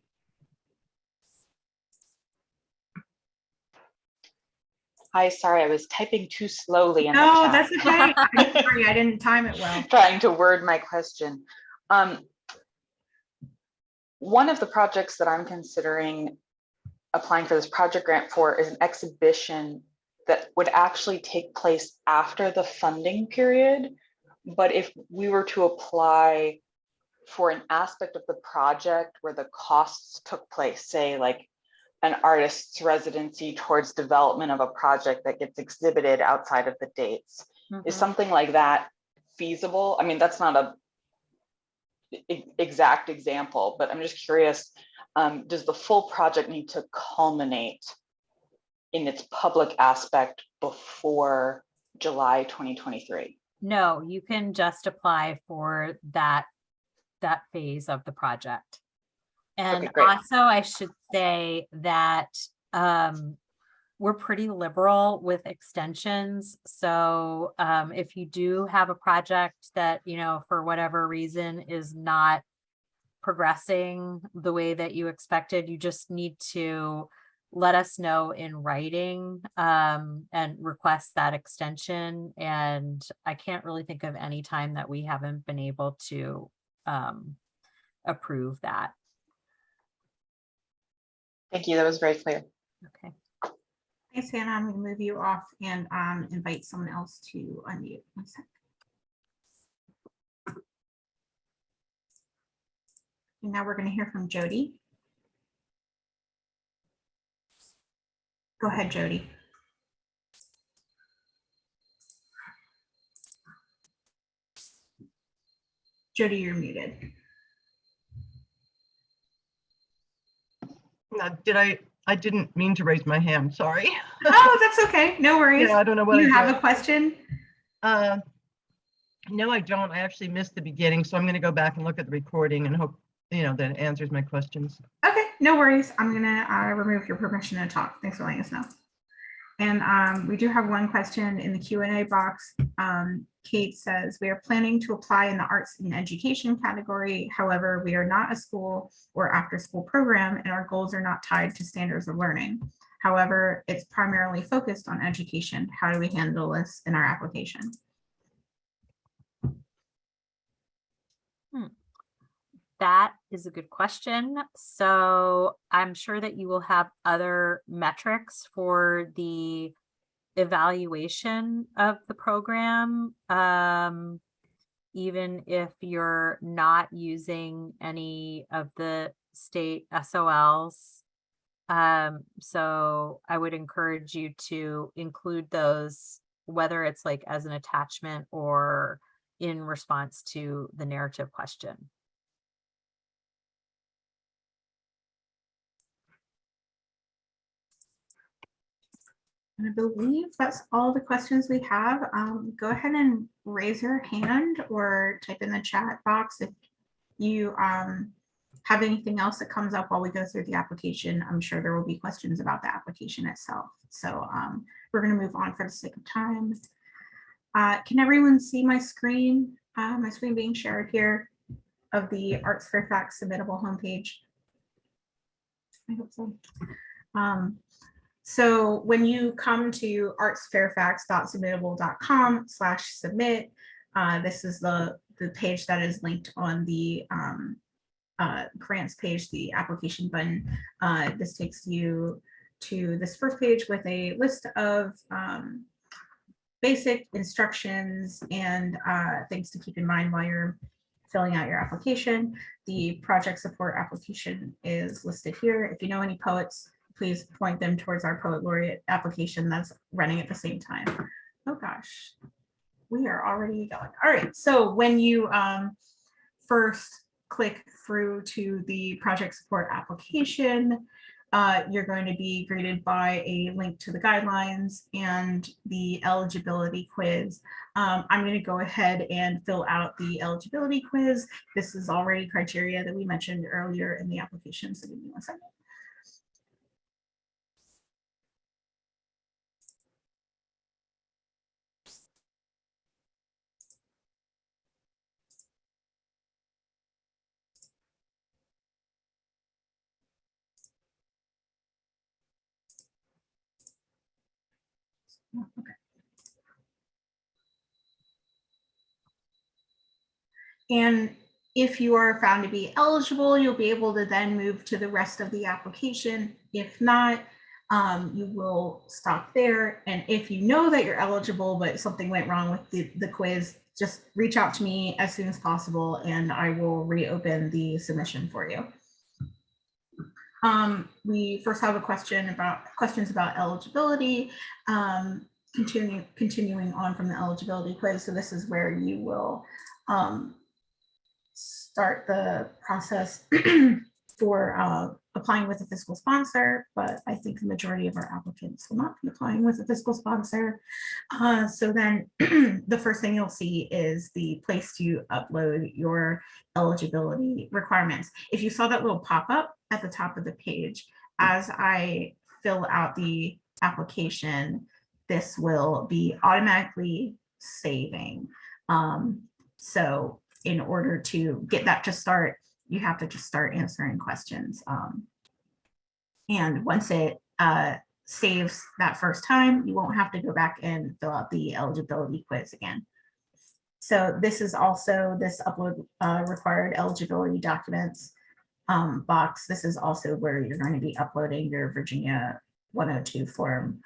Hi, sorry, I was typing too slowly in the No, chat. that's okay. I'm sorry, I didn't time it well. Trying to word my question. One of the projects that I'm considering applying for this project grant for is an exhibition that would actually take place after the funding period. But if we were to apply for an aspect of the project where the costs took place, say like an artist's residency towards development of a project that gets exhibited outside of the dates, is something like that feasible? I mean, that's not a exact example, but I'm just curious, does the full project need to culminate in its public aspect before July 2023? No, you can just apply for that phase of the project. And Okay, also I should say that we're pretty liberal with extensions. So if you do have a project that, you know, for whatever reason is not progressing the way that you expected, you just need to let us know in writing and request that extension. And I can't really think of any time that we haven't been able to approve that. Thank you, that was very clear. Okay. Thanks, Hannah. I'm going to move you off and invite someone else to unmute. One sec. And now we're going to hear from Jody. Go ahead, Jody. Jody, you're muted. No, I didn't mean to raise my hand, sorry. Oh, that's okay. No worries. Yeah, I don't know what You I have did. a question? No, I don't. I actually missed the beginning, so I'm going to go back and look at the recording and hope, you know, that it answers my questions. Okay, no worries. I'm going to remove your permission to talk. Thanks for letting us know. And we do have one question in the Q&A box. Kate says, we are planning to apply in the arts and education category. However, we are not a school or after school program, and our goals are not tied to standards of learning. However, it's primarily focused on education. How do we handle this in our application? That is a good question. So I'm sure that you will have other metrics for the evaluation of the program, even if you're not using any of the state SOLs. So I would encourage you to include those, whether it's like as an attachment or in response to the narrative question. And I believe that's all the questions we have. Go ahead and raise your hand or type in the chat box if you have anything else that comes up while we go through the application. I'm sure there will be questions about the application itself. So we're going to move on for the sake of time. Can everyone see my screen? My screen being shared here of the ArtsFairfax submittable homepage. I hope so. So when you come to artsfairfax.submittable.com/submit, this is the page that is linked on the grants page, the application button. This takes you to this first page with a list of basic instructions and things to keep in mind while you're filling out your application. The project support application is listed here. If you know any poets, please point them towards our poet laureate application that's running at the same time. Oh gosh, we are already going. All right, so when you first click through to the project support application, you're going to be greeted by a link to the guidelines and the eligibility quiz. I'm going to go ahead and fill out the eligibility quiz. This is already criteria that we mentioned earlier in the application, so give me 1 second. Okay. And if you are found to be eligible, you'll be able to then move to the rest of the application. If not, you will stop there. And if you know that you're eligible, but something went wrong with the quiz, just reach out to me as soon as possible and I will reopen the submission for you. We first have questions about eligibility, continuing on from the eligibility quiz. So this is where you will start the process for applying with a fiscal sponsor, but I think the majority of our applicants will not be applying with a fiscal sponsor. So then the first thing you'll see is the place to upload your eligibility requirements. If you saw that little pop-up at the top of the page, as I fill out the application, this will be automatically saving. So in order to get that to start, you have to just start answering questions. And once it saves that first time, you won't have to go back and fill out the eligibility quiz again. So this is also this upload required eligibility documents box. This is also where you're going to be uploading your Virginia 102 form,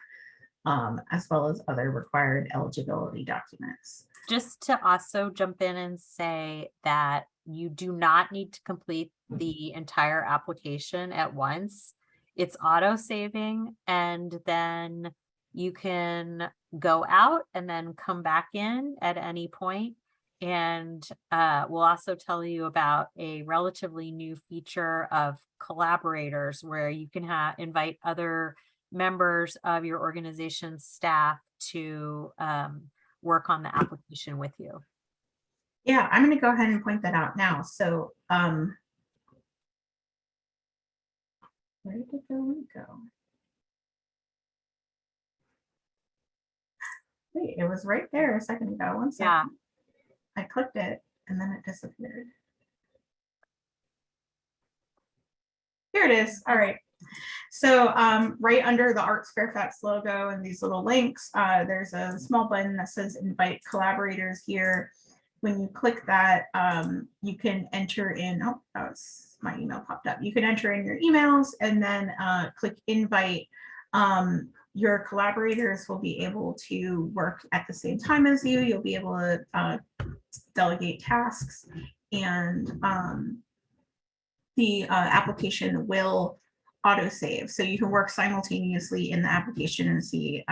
as well as other required eligibility documents. Just to also jump in and say that you do not need to complete the entire application at once. It's auto saving, and then you can go out and then come back in at any point. And we'll also tell you about a relatively new feature of collaborators where you can invite other members of your organization's staff to work on the application with you. Yeah, I'm going to go ahead and point that out now. So where did the link go? Wait, it was right there a second ago. 1 second. Yeah. I clicked it and then it disappeared. Here it is. All right. So right under the ArtsFairfax logo and these little links, there's a small button that says invite collaborators here. When you click that, you can enter in, oh, that was my email popped up. You can enter in your emails and then click invite. Your collaborators will be able to work at the same time as you. You'll be able to delegate tasks, and the application will autosave. So you can work simultaneously in the application and see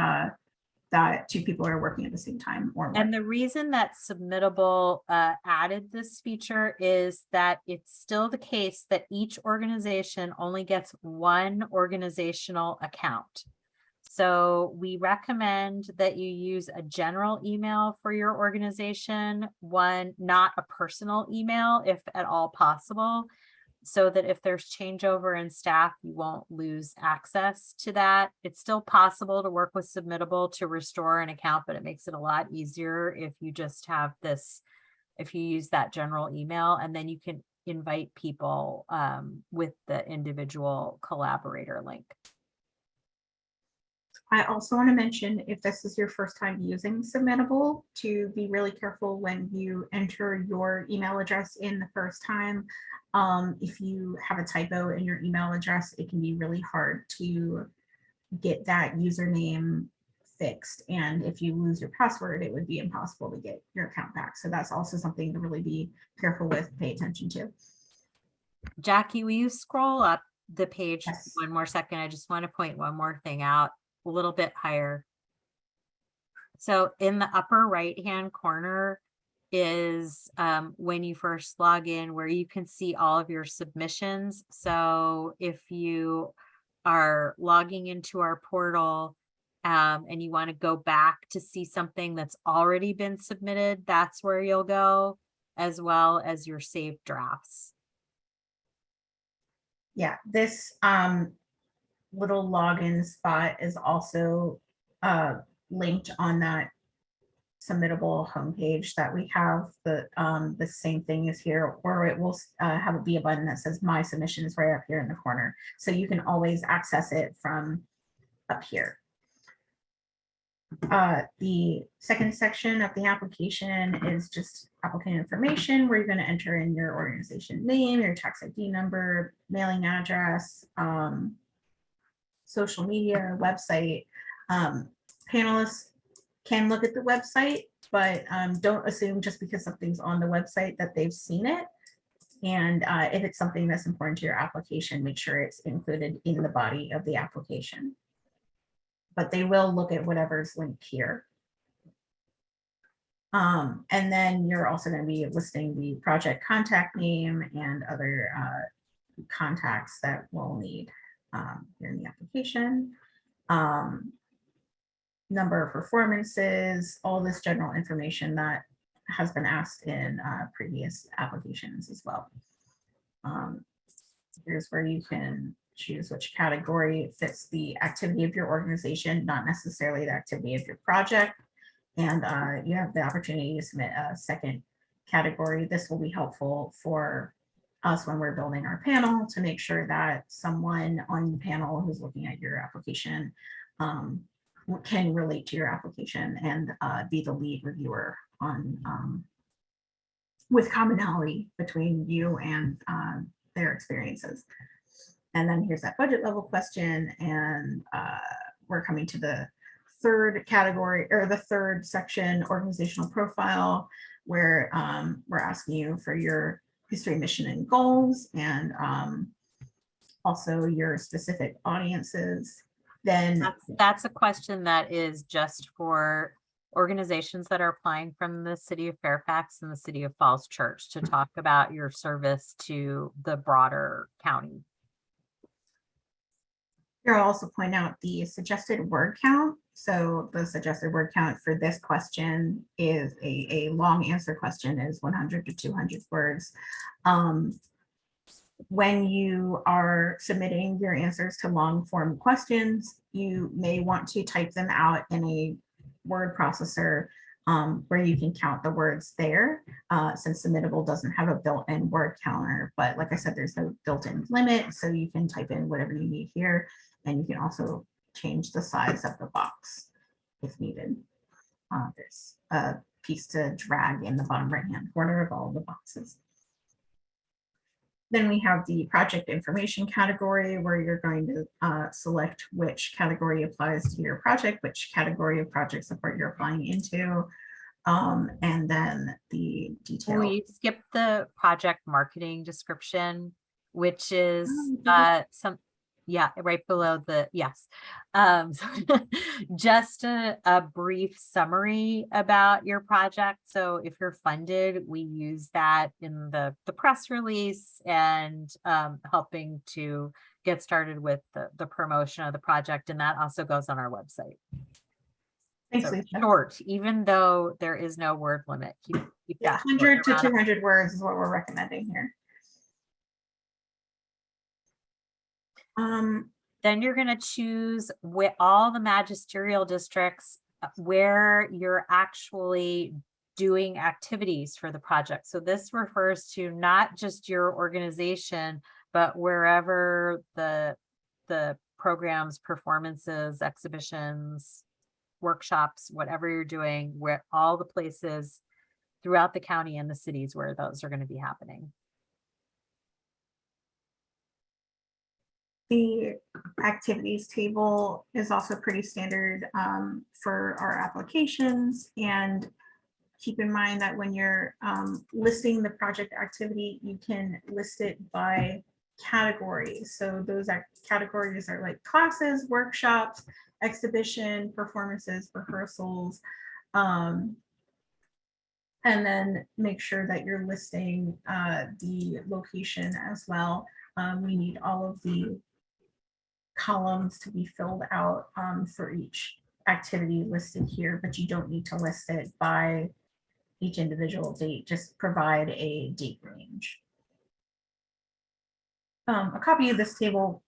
that two people are working at the same time or more. And the reason that Submittable added this feature is that it's still the case that each organization only gets one organizational account. So we recommend that you use a general email for your organization, one, not a personal email if at all possible, so that if there's changeover in staff, you won't lose access to that. It's still possible to work with Submittable to restore an account, but it makes it a lot easier if you just have this, if you use that general email, and then you can invite people with the individual collaborator link. I also want to mention, if this is your first time using Submittable, to be really careful when you enter your email address in the first time. If you have a typo in your email address, it can be really hard to get that username fixed. And if you lose your password, it would be impossible to get your account back. So that's also something to really be careful with, pay attention to. Jackie, will you scroll up the page Yes. one more second? I just want to point one more thing out a little bit higher. So in the upper right-hand corner is when you first log in, where you can see all of your submissions. So if you are logging into our portal and you want to go back to see something that's already been submitted, that's where you'll go, as well as your saved drafts. Yeah, this little login spot is also linked on that submittable homepage that we have. The same thing is here, or it will have a be a button that says my submissions right up here in the corner. So you can always access it from up here. The second section of the application is just applicant information, where you're going to enter in your organization name, your tax ID number, mailing address, social media, website. Panelists can look at the website, but don't assume just because something's on the website that they've seen it. And if it's something that's important to your application, make sure it's included in the body of the application. But they will look at whatever's linked here. And then you're also going to be listing the project contact name and other contacts that we'll need here in the application. Number of performances, all this general information that has been asked in previous applications as well. Here's where you can choose which category fits the activity of your organization, not necessarily the activity of your project. And you have the opportunity to submit a second category. This will be helpful for us when we're building our panel to make sure that someone on the panel who's looking at your application can relate to your application and be the lead reviewer on with commonality between you and their experiences. And then here's that budget level question, and we're coming to the third category, or the third section, organizational profile, where we're asking you for your history, mission, and goals, and also your specific audiences. Then that's a question that is just for organizations that are applying from the City of Fairfax and the City of Falls Church to talk about your service to the broader county. here I'll also point out the suggested word count. So the suggested word count for this question is a long answer question is 100 to 200 words. When you are submitting your answers to long form questions, you may want to type them out in a word processor where you can count the words there, since Submittable doesn't have a built-in word counter. But like I said, there's no built-in limit, so you can type in whatever you need here, and you can also change the size of the box if needed. There's a piece to drag in the bottom right-hand corner of all the boxes. Then we have the project information category, where you're going to select which category applies to your project, which category of project support you're applying into, and then the detail. We skipped the project marketing description, which is right below the, yes. Just a brief summary about your project. So if you're funded, we use that in the press release and helping to get started with the promotion of the project. And that also goes on our website. Thanks, So Lisa. short, even though there is no word limit. Keep that 100 to around 200 words is what we're recommending here. Then you're going to choose with all the magisterial districts where you're actually doing activities for the project. So this refers to not just your organization, but wherever the programs, performances, exhibitions, workshops, whatever you're doing, where all the places throughout the county and the cities where those are going to be happening. The activities table is also pretty standard for our applications. And keep in mind that when you're listing the project activity, you can list it by categories. So those categories are like classes, workshops, exhibition, performances, rehearsals. And then make sure that you're listing the location as well. We need all of the columns to be filled out for each activity listed here, but you don't need to list it by each individual date. Just provide a date range. A copy of this table,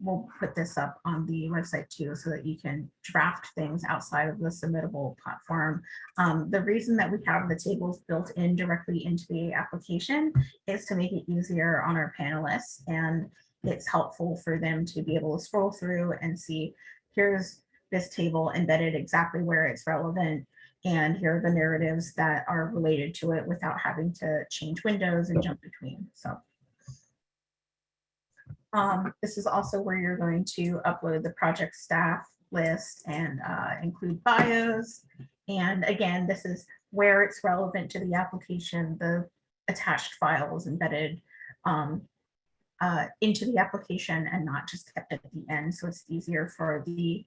we'll put this up on the website too, so that you can draft things outside of the submittable platform. The reason that we have the tables built in directly into the application is to make it easier on our panelists, and it's helpful for them to be able to scroll through and see, here's this table embedded exactly where it's relevant, and here are the narratives that are related to it without having to change windows and jump between. So this is also where you're going to upload the project staff list and include bios. And again, this is where it's relevant to the application. The attached file is embedded into the application and not just kept at the end. So it's easier for the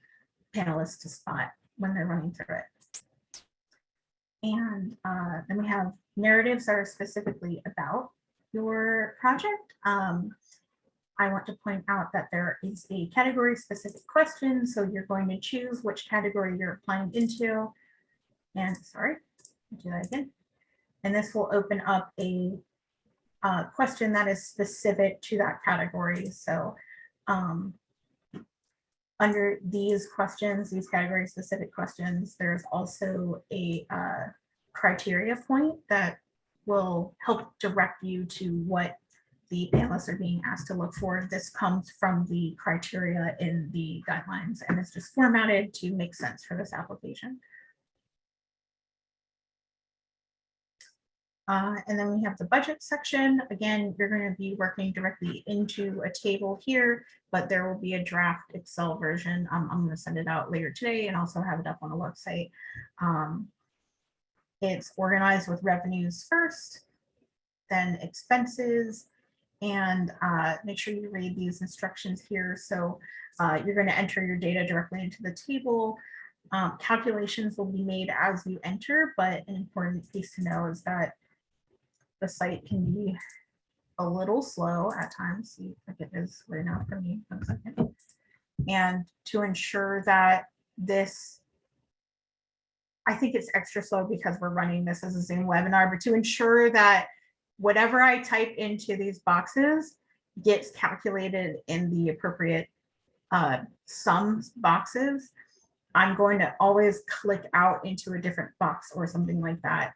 panelists to spot when they're running through it. And then we have narratives that are specifically about your project. I want to point out that there is a category specific question. So you're going to choose which category you're applying into. And sorry, I'll do that again. And this will open up a question that is specific to that category. So under these questions, these category specific questions, there's also a criteria point that will help direct you to what the panelists are being asked to look for. This comes from the criteria in the guidelines, and it's just formatted to make sense for this application. And then we have the budget section. Again, you're going to be working directly into a table here, but there will be a draft Excel version. I'm going to send it out later today and also have it up on the website. It's organized with revenues first, then expenses, and make sure you read these instructions here. So you're going to enter your data directly into the table. Calculations will be made as you enter, but an important piece to know is that the site can be a little slow at times. See, like it is right now for me. 1 second. And to ensure that this, I think it's extra slow because we're running this as a Zoom webinar, but to ensure that whatever I type into these boxes gets calculated in the appropriate sum boxes, I'm going to always click out into a different box or something like that.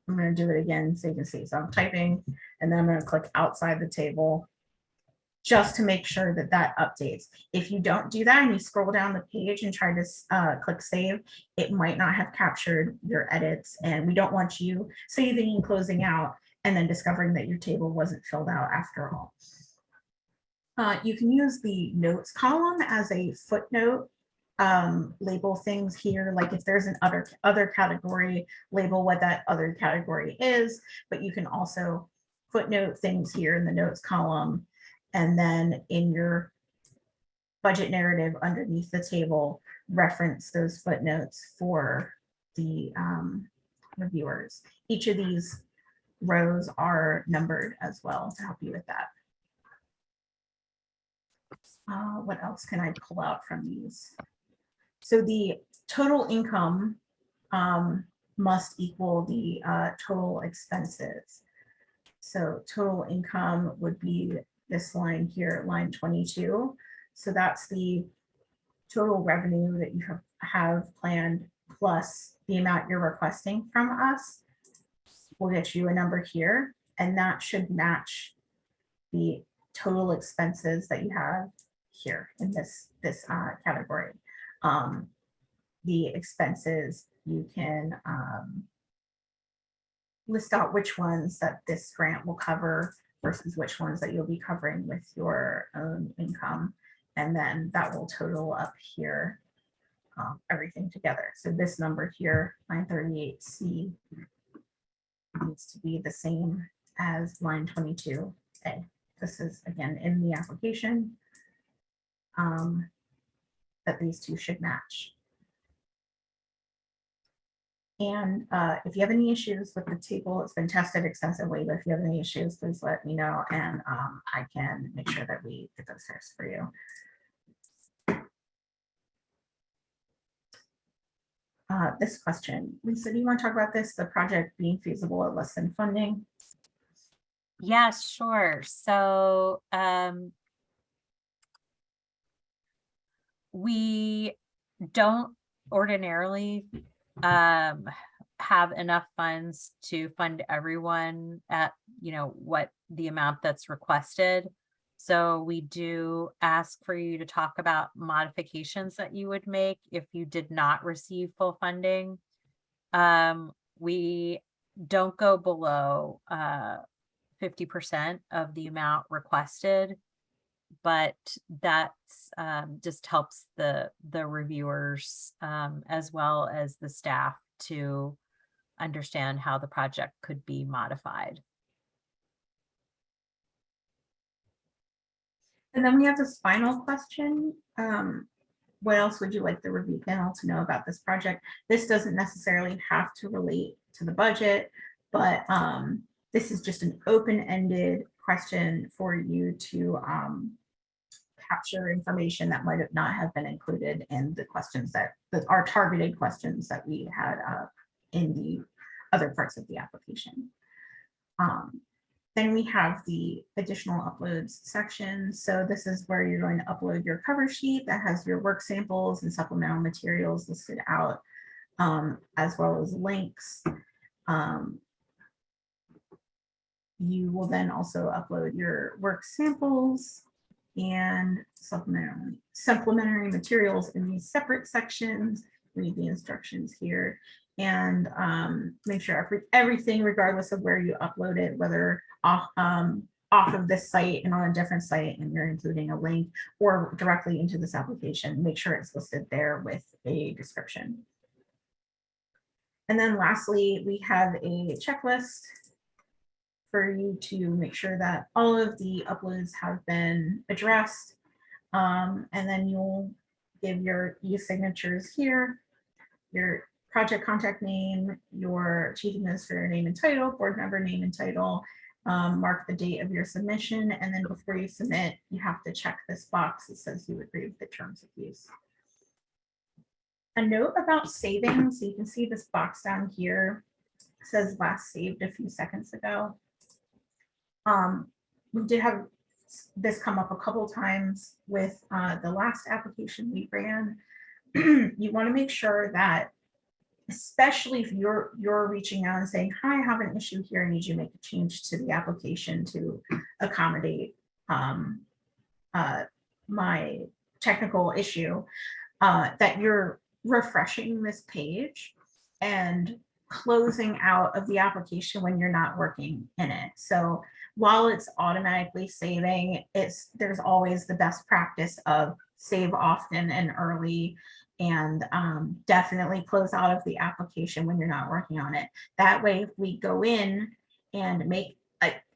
I'm going to do it again so you can see. So I'm typing and then I'm going to click outside the table just to make sure that that updates. If you don't do that and you scroll down the page and try to click save, it might not have captured your edits, and we don't want you saving and closing out and then discovering that your table wasn't filled out after all. You can use the notes column as a footnote. Label things here, like if there's an other category, label what that other category is, but you can also footnote things here in the notes column, and then in your budget narrative underneath the table, reference those footnotes for the reviewers. Each of these rows are numbered as well to help you with that. What else can I pull out from these? So the total income must equal the total expenses. So total income would be this line here, line 22. So that's the total revenue that you have planned plus the amount you're requesting from us. We'll get you a number here, and that should match the total expenses that you have here in this category. The expenses, you can list out which ones that this grant will cover versus which ones that you'll be covering with your own income. And then that will total up here, everything together. So this number here, 938C, needs to be the same as line 22A. This is again in the application, that these two should match. And if you have any issues with the table, it's been tested extensively, but if you have any issues, please let me know, and I can make sure that we get those fixed for you. This question, Lisa, do you want to talk about this, the project being feasible at less than funding? Yeah, sure. So we don't ordinarily have enough funds to fund everyone at, what the amount that's requested. So we do ask for you to talk about modifications that you would make if you did not receive full funding. We don't go below 50% of the amount requested, but that's just helps the reviewers as well as the staff to understand how the project could be modified. And then we have this final question. What else would you like the review panel to know about this project? This doesn't necessarily have to relate to the budget, but this is just an open-ended question for you to capture information that might not have been included in the questions that are targeted questions that we had in the other parts of the application. Then we have the additional uploads section. So this is where you're going to upload your cover sheet that has your work samples and supplemental materials listed out, as well as links. You will then also upload your work samples and supplementary materials in these separate sections. Read the instructions here and make sure everything, regardless of where you upload it, whether off of this site and on a different site, and you're including a link, or directly into this application, make sure it's listed there with a description. And then lastly, we have a checklist for you to make sure that all of the uploads have been addressed. And then you'll give your e-signatures here, your project contact name, your chief administrator name and title, board member name and title, mark the date of your submission, and then before you submit, you have to check this box that says you agree with the terms of use. A note about saving, so you can see this box down here says last saved a few seconds ago. We did have this come up a couple times with the last application we ran. You want to make sure that, especially if you're reaching out and saying, hi, I have an issue here, I need you to make a change to the application to accommodate my technical issue, that you're refreshing this page and closing out of the application when you're not working in it. So while it's automatically saving, there's always the best practice of save often and early, and definitely close out of the application when you're not working on it. That way, if we go in and make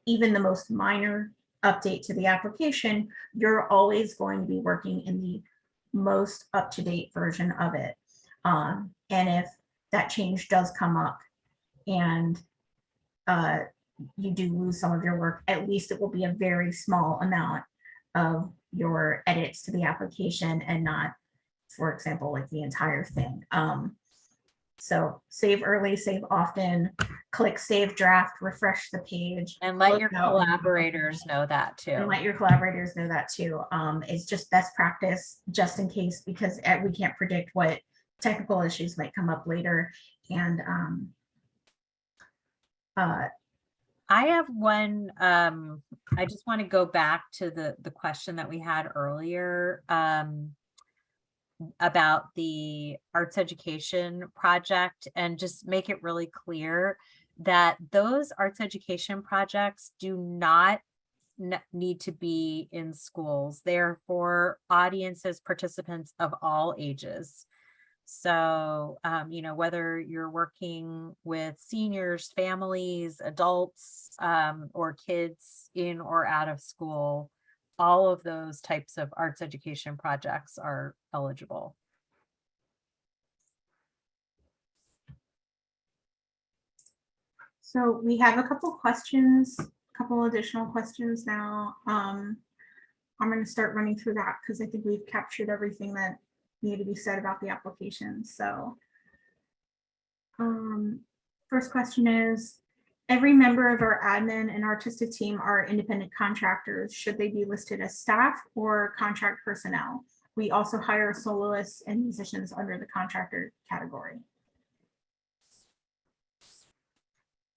even the most minor update to the application, you're always going to be working in the most up-to-date version of it. And if that change does come up and you do lose some of your work, at least it will be a very small amount of your edits to the application and not, for example, like the entire thing. So save early, save often, click save draft, refresh the page. And let your collaborators know that too. And let your collaborators know that too. It's just best practice, just in case, because we can't predict what technical issues might come up later. And I have one, I just want to go back to the question that we had earlier about the arts education project, and just make it really clear that those arts education projects do not need to be in schools. They're for audiences, participants of all ages. So, you know, whether you're working with seniors, families, adults, or kids in or out of school, all of those types of arts education projects are eligible. So we have a couple questions, a couple additional questions now. I'm going to start running through that because I think we've captured everything that needed to be said about the application. So first question is, every member of our admin and artistic team are independent contractors. Should they be listed as staff or contract personnel? We also hire soloists and musicians under the contractor category.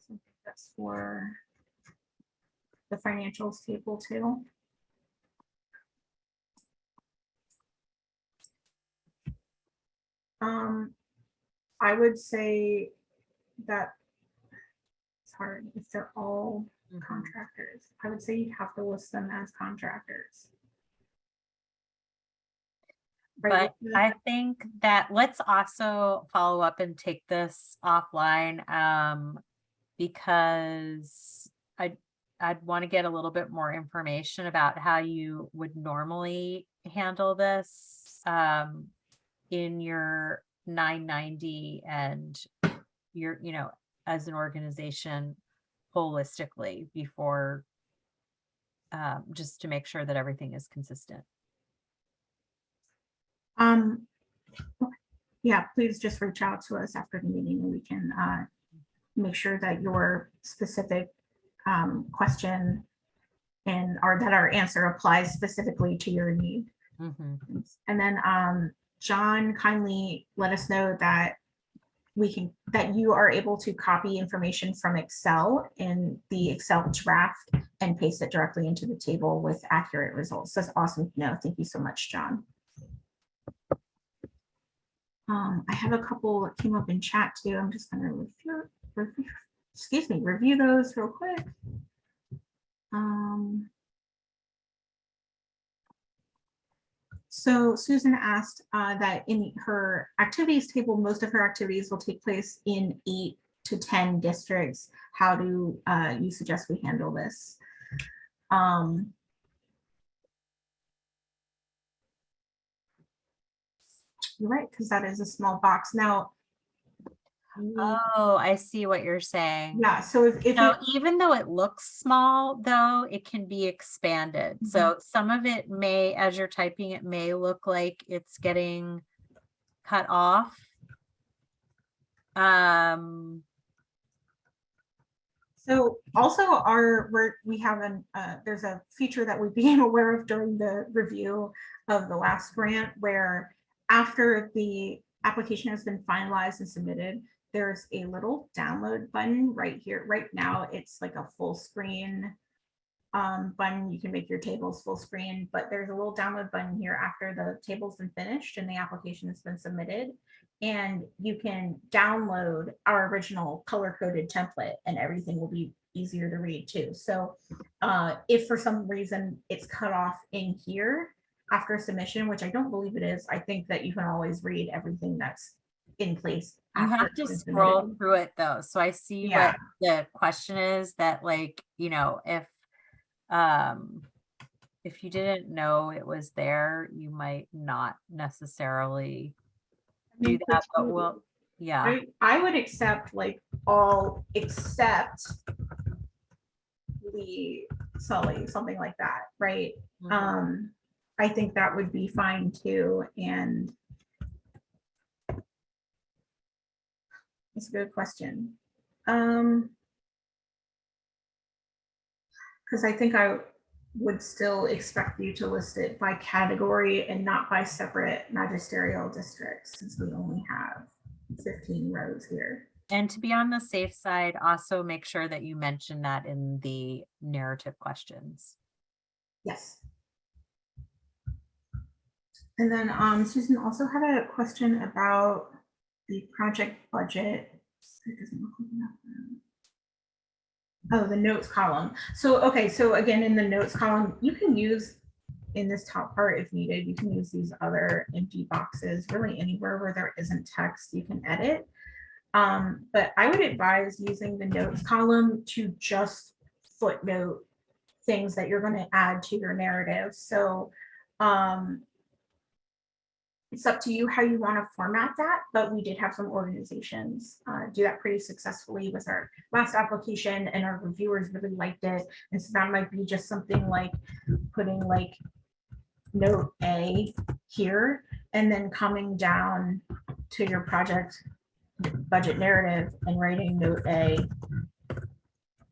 So that's for the financials table too. I would say that it's hard if they're all contractors. I would say you have to list them as contractors. Right, But I think that let's also follow up and take this offline, because I'd want to get a little bit more information about how you would normally handle this in your 990 and your, you know, as an organization holistically before, just to make sure that everything is consistent. Yeah, please just reach out to us after the meeting and we can make sure that your specific question and that our answer applies specifically to your need. And then John kindly let us know that that you are able to copy information from Excel in the Excel draft and paste it directly into the table with accurate results. That's awesome to know. Thank you so much, John. I have a couple that came up in chat too. I'm just going to review those real quick. So Susan asked that in her activities table, most of her activities will take place in 8 to 10 districts. How do you suggest we handle this? You're right, because that is a small box. Now, Oh, I see what you're saying. yeah, so if Even though it looks small, though, it can be expanded. So some of it may, as you're typing, it may look like it's getting cut off. So also we have there's a feature that we became aware of during the review of the last grant where after the application has been finalized and submitted, there's a little download button right here. Right now, it's like a full screen button. You can make your tables full screen, but there's a little download button here after the table's been finished and the application has been submitted. And you can download our original color-coded template and everything will be easier to read too. So if for some reason it's cut off in here after submission, which I don't believe it is, I think that you can always read everything that's in place. You have to scroll through it though. So I see what the question is, that like, you know, if you didn't know it was there, you might not necessarily do that, but we'll, yeah. I would accept like all except the Sully, something like that, right? I think that would be fine too. And it's a good question. Because I think I would still expect you to list it by category and not by separate magisterial districts, since we only have 15 rows here. And to be on the safe side, also make sure that you mention that in the narrative questions. Yes. And then Susan also had a question about the project budget. It doesn't look enough. Oh, the notes column. So, okay, so again, in the notes column, you can use in this top part, if needed, you can use these other empty boxes really anywhere where there isn't text you can edit. But I would advise using the notes column to just footnote things that you're going to add to your narrative. So it's up to you how you want to format that, but we did have some organizations do that pretty successfully with our last application, and our reviewers really liked it. And so that might be just something like putting like note A here, and then coming down to your project budget narrative and writing note A,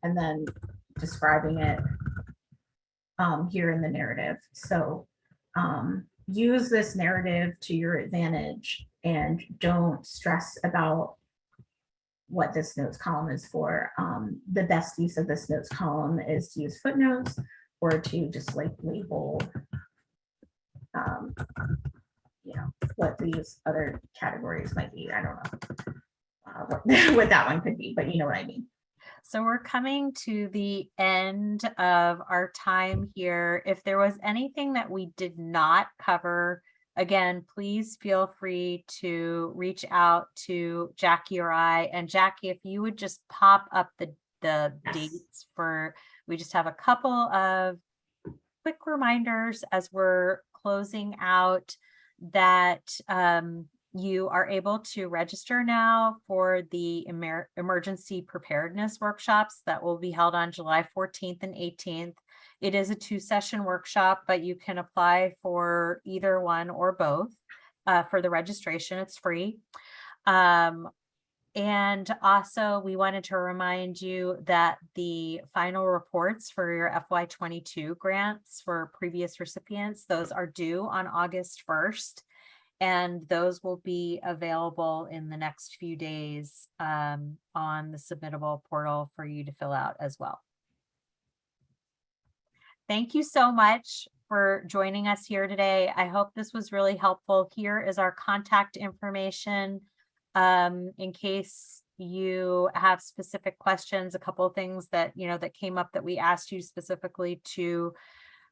and then describing it here in the narrative. So use this narrative to your advantage and don't stress about what this notes column is for. The best use of this notes column is to use footnotes or to just like label you know, what these other categories might be. I don't know what that one could be, but you know what I mean. So we're coming to the end of our time here. If there was anything that we did not cover, again, please feel free to reach out to Jackie or I. And Jackie, if you would just pop up the Yes. dates for, we just have a couple of quick reminders as we're closing out that you are able to register now for the emergency preparedness workshops that will be held on July 14th and 18th. It is a 2-session workshop, but you can apply for either one or both for the registration. It's free. And also we wanted to remind you that the final reports for your FY22 grants for previous recipients, those are due on August 1st. And those will be available in the next few days on the submittable portal for you to fill out as well. Thank you so much for joining us here today. I hope this was really helpful. Here is our contact information in case you have specific questions, a couple of things that, you know, that came up that we asked you specifically to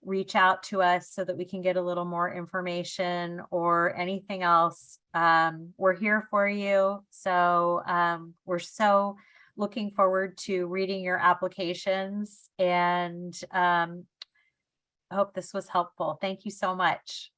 reach out to us so that we can get a little more information or anything else. We're here for you. So we're so looking forward to reading your applications, and I hope this was helpful. Thank you so much.